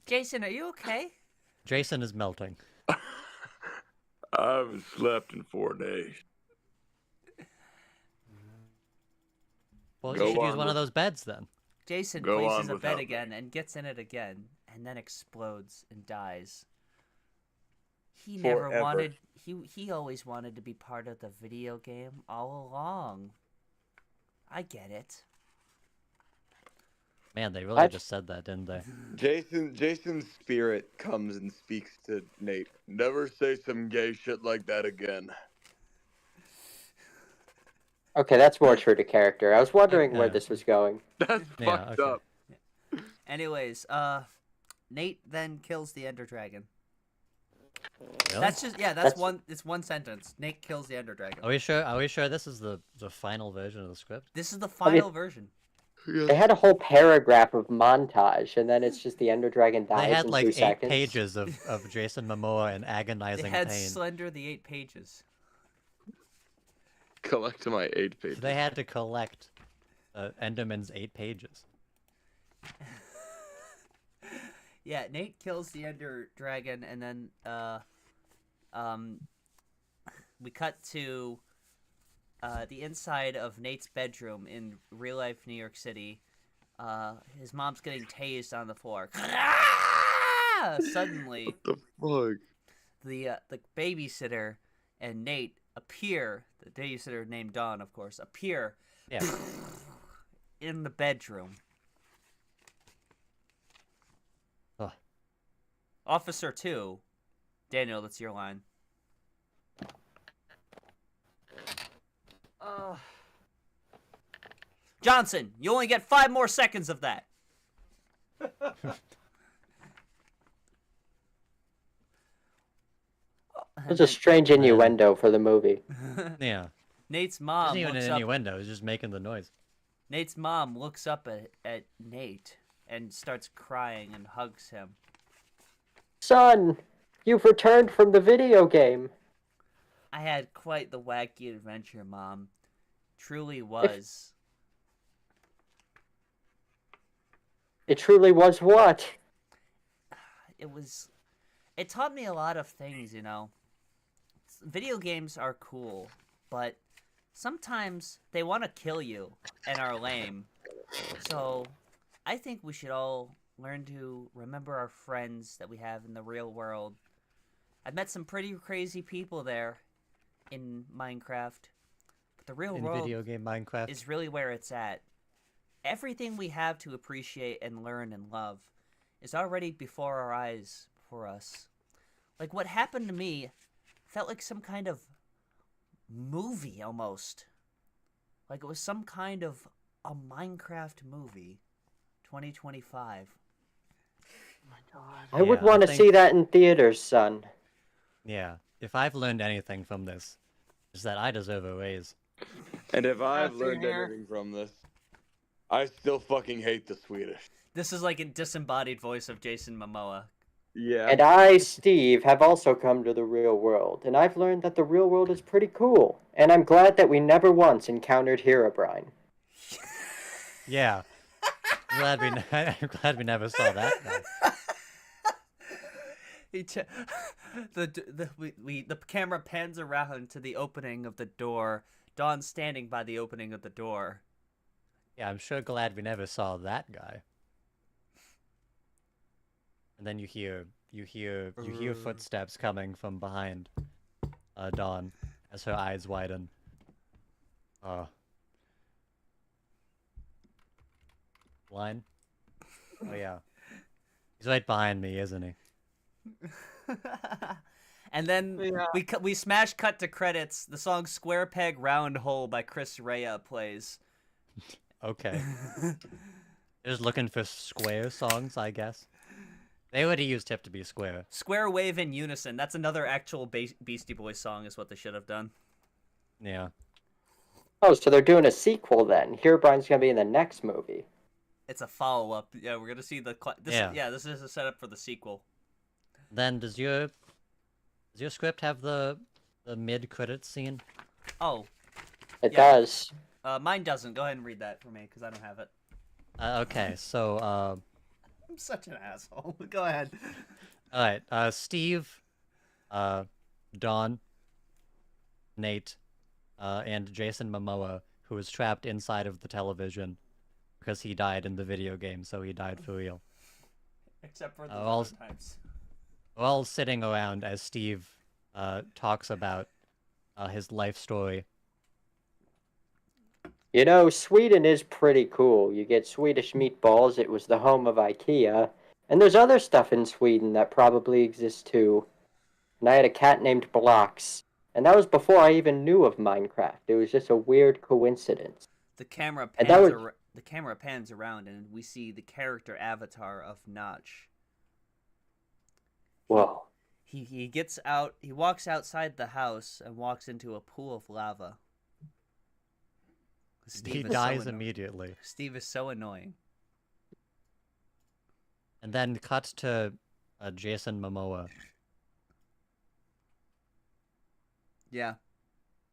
Jason, are you okay? Jason is melting. I haven't slept in 4 days. Well, Go you should use on one of with- those beds then. Jason Go places on a bed without again and gets in it again, and then explodes and dies. He never Forever. wanted. He always wanted to be part of the video game all along. I get it. Man, they really What? just said that, didn't they? Jason's spirit comes and speaks to Nate. Never say some gay shit like that again. Okay, that's more true to character. I was wondering where Yeah. this was going. That's Yeah, fucked okay. up. Anyways, Nate then kills the Ender Dragon. Really? That's just that's That's- one. It's one sentence. Nate kills the Ender Dragon. Are we sure? Are we sure this is the final version of the script? This is the I mean- final version. They had a whole paragraph of montage, and then it's just the Ender Dragon dies They had in like 2 8 seconds. pages of Jason Momoa in They agonizing had pain. Slender the 8 pages. Collect my 8 pages. They had to collect Enderman's 8 pages. Yeah, Nate kills the Ender Dragon, and then we cut to the inside of Nate's bedroom in real life New York City. His mom's getting tased on the floor. Suddenly, What the fuck? the babysitter and Nate appear. The babysitter named Dawn, of course, appear Yeah. in the bedroom. Ugh. Officer 2. Daniel, that's your line. Johnson, you only get 5 more seconds of that. It's a strange innuendo for the movie. Yeah. Nate's It mom wasn't even looks an up. innuendo. It was just making the noise. Nate's mom looks up at Nate and starts crying and hugs him. Son, you've returned from the video game. I had quite the wacky adventure, Mom. Truly was. It truly was what? It taught me a lot of things, you know. Video games are cool, but sometimes they want to kill you and are lame. So, I think we should all learn to remember our friends that we have in the real world. I've met some pretty crazy people there in Minecraft, but the real In world video game Minecraft. is really where it's at. Everything we have to appreciate and learn and love is already before our eyes for us. Like what happened to me felt like some kind of movie almost. Like it was some kind of a Minecraft movie. 2025. My I would Yeah, want to think- see that in theaters, son. Yeah, if I've learned anything from this, is that I deserve a raise. And if I've same learned here. anything from this, I still fucking hate the Swedish. This is like a disembodied voice of Jason Momoa. Yeah. And I, Steve, have also come to the real world, and I've learned that the real world is pretty cool. And I'm glad that we never once encountered Herobrine. Yeah. I'm glad we never saw that guy. The camera pans around to the opening of the door. Dawn's standing by the opening of the door. Yeah, I'm sure glad we never saw that guy. And then you hear footsteps coming from behind Dawn as her eyes widen. Line? Oh yeah. He's right behind me, isn't he? And then we smash cut to credits. The song "Square Peg Round Hole" by Chris Rea plays. Okay. Just looking for square songs, I guess. They would have used Tip to be square. Square Wave in Unison. That's another actual Beastie Boys song is what they should have done. Yeah. Oh, so they're doing a sequel then. Herobrine's gonna be in the next movie. It's a follow-up. Yeah, we're gonna see this is a setup for the sequel. Then does your script have the mid-credits scene? Oh, It Yeah. does. Mine doesn't. Go ahead and read that for me, because I don't have it. Okay, so I'm such an asshole. Go ahead. alright, Steve, Dawn, Nate, and Jason Momoa, who was trapped inside of the television because he died in the video game, so he died for real. Except for the all- other times. We're all sitting around as Steve talks about his life story. You know, Sweden is pretty cool. You get Swedish meatballs, it was the home of IKEA. And there's other stuff in Sweden that probably exists too. And I had a cat named Blocks. And that was before I even knew of Minecraft. It was just a weird coincidence. The camera And that pans was- the camera pans around, and we see the character avatar of Notch. Whoa. He gets out. He walks outside the house and walks into a pool of lava. He dies immediately. Steve is so annoying. And then cut to Jason Momoa. Yeah.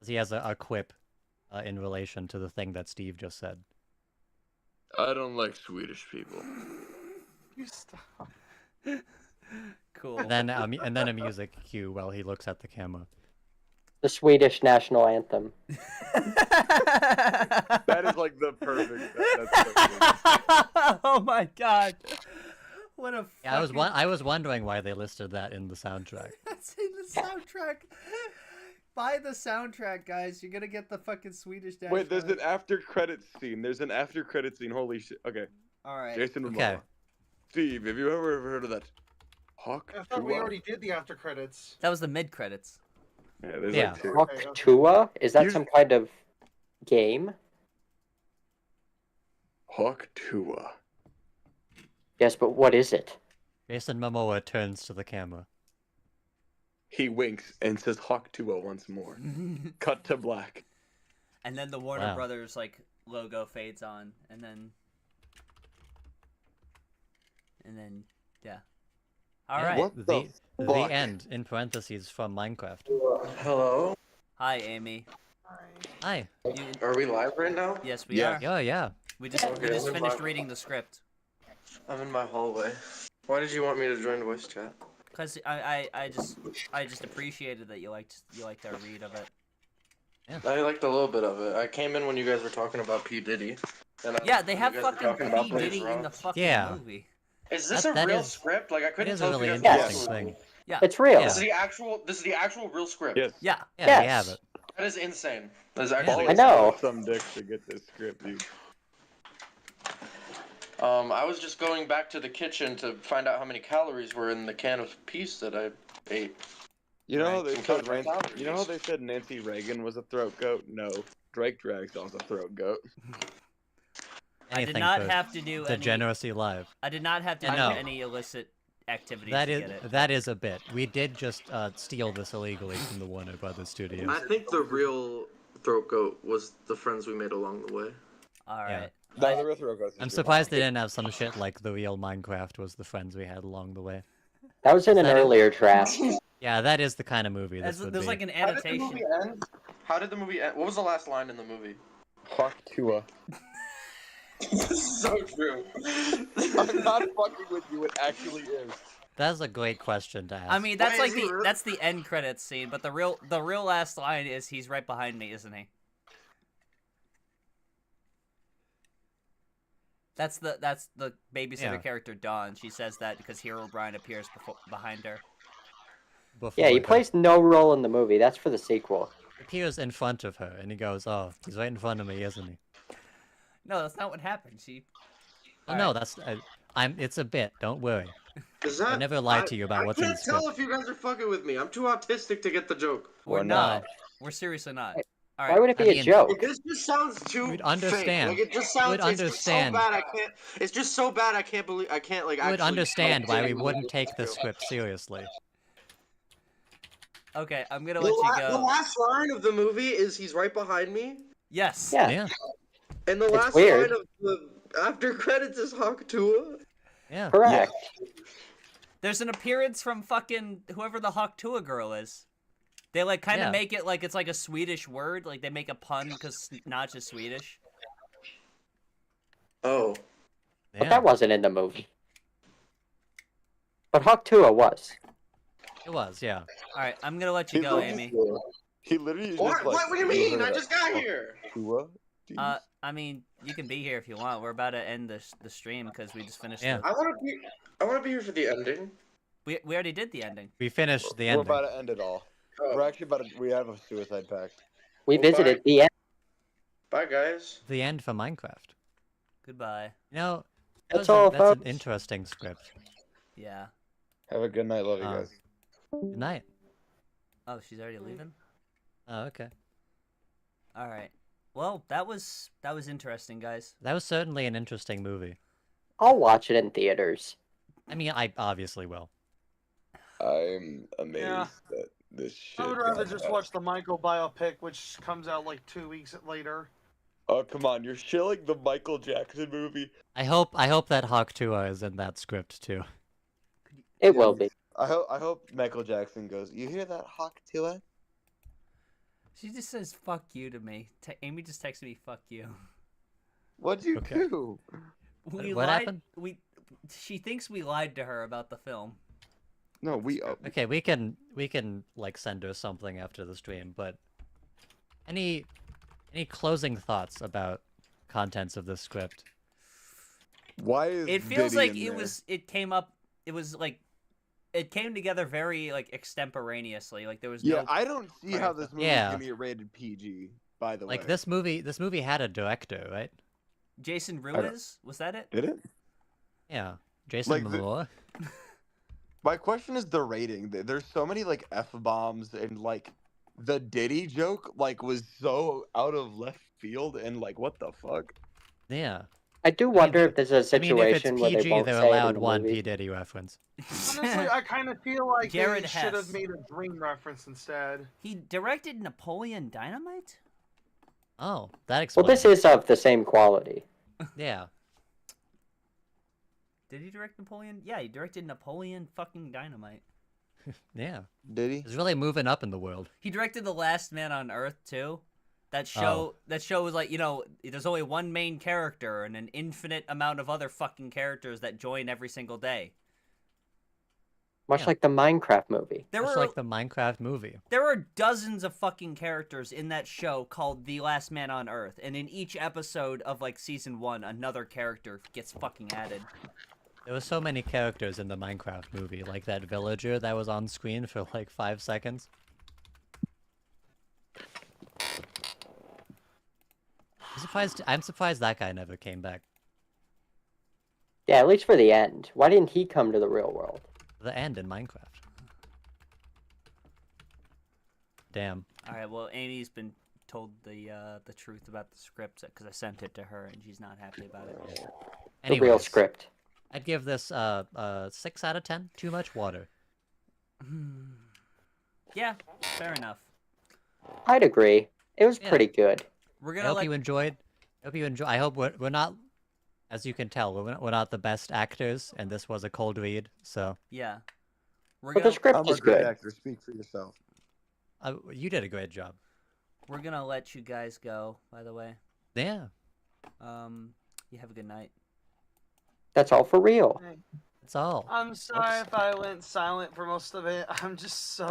He has a quip in relation to the thing that Steve just said. I don't like Swedish people. You stop. Cool. And then a music cue while he looks at the camera. The Swedish national anthem. That is like the perfect. That's perfect. Oh my god. What a Yeah, I was wondering why they listed that in the soundtrack. That's in the soundtrack. Buy the soundtrack, guys. You're gonna get the fucking Swedish dash. Wait, there's an after credits scene. There's an after credits scene. Holy shit. Okay. Alright. Jason Momoa. Okay. Steve, have you ever heard of that Hawk? I thought we Tua? already did the after credits. That was the mid credits. Yeah, there's Yeah. like two. Okay. Tua? Is that You- some kind of game? Hawk Tua. Yes, but what is it? Jason Momoa turns to the camera. He winks and says Hawk Tua once more. Cut to black. And then the Warner Wow. Brothers like logo fades on, and then yeah. All Yeah, right. What the the fuck? end in parentheses from Minecraft. Hello? Hi, Amy. Hi. You, Are we live right now? yes, we Yes. are. Oh yeah. We just Okay, finished live. reading the script. I'm in my hallway. Why did you want me to join voice chat? Cause I just appreciated that you liked our read of it. I liked a little bit of it. I came in when you guys were talking about P. Diddy. And Yeah, they have you guys were fucking talking about P Blaze Diddy in Rock. the fucking Yeah. movie. Is this That a real is- script? Like I It couldn't is tell a if really you guys interesting were- thing. Yeah. It's real. Yeah. This is the actual real script. Yes. Yeah. Yeah, Yes. they have it. That is insane. That is Yeah. actually I know. Some dicks to get this script, dude. I was just going back to the kitchen to find out how many calories were in the can of peas that I ate. You know how Right. they Some said kind of calories. you know how they said Nancy Reagan was a throat goat? No. Drake Dragstall's a throat goat. I did Anything not for have to do any. Degeneracy Live. I did not have to Yeah, do no. any illicit activities That to is get it. that is a bit. We did just steal this illegally from the Warner Brothers studios. I think the real throat goat was the friends we made along the way. Alright. No, the real throat goat. I'm surprised they didn't have some shit like the real Minecraft was the friends we had along the way. That was in an That is- earlier draft. Yeah, that is the kind of movie this would There's be. like an How did the annotation. movie end? How did the movie end? What was the last line in the movie? Hawk Tua. So true. I'm not fucking with you. It actually is. That's a great question to ask. I mean, that's Wait, like is he really? that's the end credits scene, but the real last line is he's right behind me, isn't he? That's the babysitter character Dawn. She says that because Hero Brian appears behind her. Yeah, he her. plays no role in the movie. That's for the sequel. Appears in front of her, and he goes, "Oh, he's right in front of me, isn't he?" No, that's not what happened. She. Oh, no, that's it's a bit. Don't worry. Is that? I never lied to you about what's in the I can't tell script. if you guys are fucking with me. I'm too autistic to get the joke. We're not. not. We're seriously not. All Why right. would it be I a mean- joke? This just sounds too You'd understand. fake. Like it just sounds. You'd It's just so understand. bad. I can't. It's just so bad. I can't believe. I can't like. You would actually understand why we genuinely wouldn't take the feel. script seriously. Okay, I'm gonna The, let you the go. last line of the movie is he's right behind me, Yes. Yeah. Yeah, and the It's last weird. line of the after credits is Hawk Tua. yeah. Correct. There's an appearance from fucking whoever the Hawk Tua girl is. They like kind of Yeah. make it like it's like a Swedish word. Like they make a pun because Notch is Swedish. Oh, But Yeah, that wasn't in the movie. But Hawk Tua was. it was. Yeah. All right, I'm gonna let you go, Amy. He literally is what? just like. What do you mean? I just got here. Tua? I mean, you can be here if you want. We're about to end the stream because we just finished. Yeah. the- I want to be. I want to be here for the ending. We already did the ending. We finished the We're ending. about to end it all. Oh. We're actually about to. We have a suicide pact. We Well, visited the end. Bye, guys. The end for Minecraft. Goodbye. You know, That's all, that's an folks. interesting script. Yeah. Have a good night. Love you Oh. guys. Good night. Oh, she's already leaving. Oh, okay. All right. Well, that was interesting, guys. That was certainly an interesting movie. I'll watch it in theaters. I mean, I obviously will. I'm amazed Yeah. that this shit. I would rather got just out. watch the Michael biopic, which comes out like 2 weeks later. Oh come on! You're shilling the Michael Jackson movie. I hope that Hawk Tua is in that script too. It will be. I hope Michael Jackson goes. You hear that, Hawk Tua? She just says "fuck you" to me. Amy just texted me "fuck you." What'd you Okay. do? We What lied. happened? She thinks we lied to her about the film. No, we. Okay, we can like send her something after the stream, but any closing thoughts about contents of this script? Why is It feels Diddy like in it there? was. It came up. It was like. It came together very like extemporaneously. Like there was Yeah, no. I don't see how this movie Yeah. is gonna be rated PG. By the way, Like this movie had a director, right? Jason don't- Ruiz, was that it? Did it? Yeah, Jason Like the- Momoa. My question is the rating. There's so many like f bombs and like the Diddy joke like was so out of left field and like what the fuck? Yeah. I do wonder if there's a I mean, if it's situation where they PG, won't they're say it in allowed the one movie. P Diddy reference. Honestly, I kind of feel like Jared they should Hess. have made a Dream reference instead. He directed Napoleon Dynamite. Oh, that Well, explains. this is of the same quality. Yeah. Did he direct Napoleon? Yeah, he directed Napoleon fucking Dynamite. Yeah. Diddy? He's really moving up in the world. He directed The Last Man on Earth too. That show. Oh. That show was like, you know, there's only one main character and an infinite amount of other fucking characters that join every single day. Much Yeah. like the Minecraft movie. There Just were like the Minecraft movie. there are dozens of fucking characters in that show called The Last Man on Earth, and in each episode of like season 1, another character gets fucking added. There were so many characters in the Minecraft movie, like that villager that was on screen for like 5 seconds. I'm surprised that guy never came back. Yeah, at least for the end. Why didn't he come to the real world? The end in Minecraft. Damn. All right, well, Amy's been told the truth about the script because I sent it to her and she's not happy about it. The real Anyways, script. I'd give this 6 out of 10. Too much water. Yeah, fair enough. I'd agree. It was Yeah. pretty good. We're I gonna hope you enjoyed. I hope we're not, as you can tell, we're not the best actors, and this was a cold read. So Yeah. We're But the gonna script I'm a is great good. actor. Speak for yourself. you did a great job. we're gonna let you guys go. By the way, Yeah, you have a good night. That's all for real. that's all. I'm sorry Whoops. if I went silent for most of it. I'm just so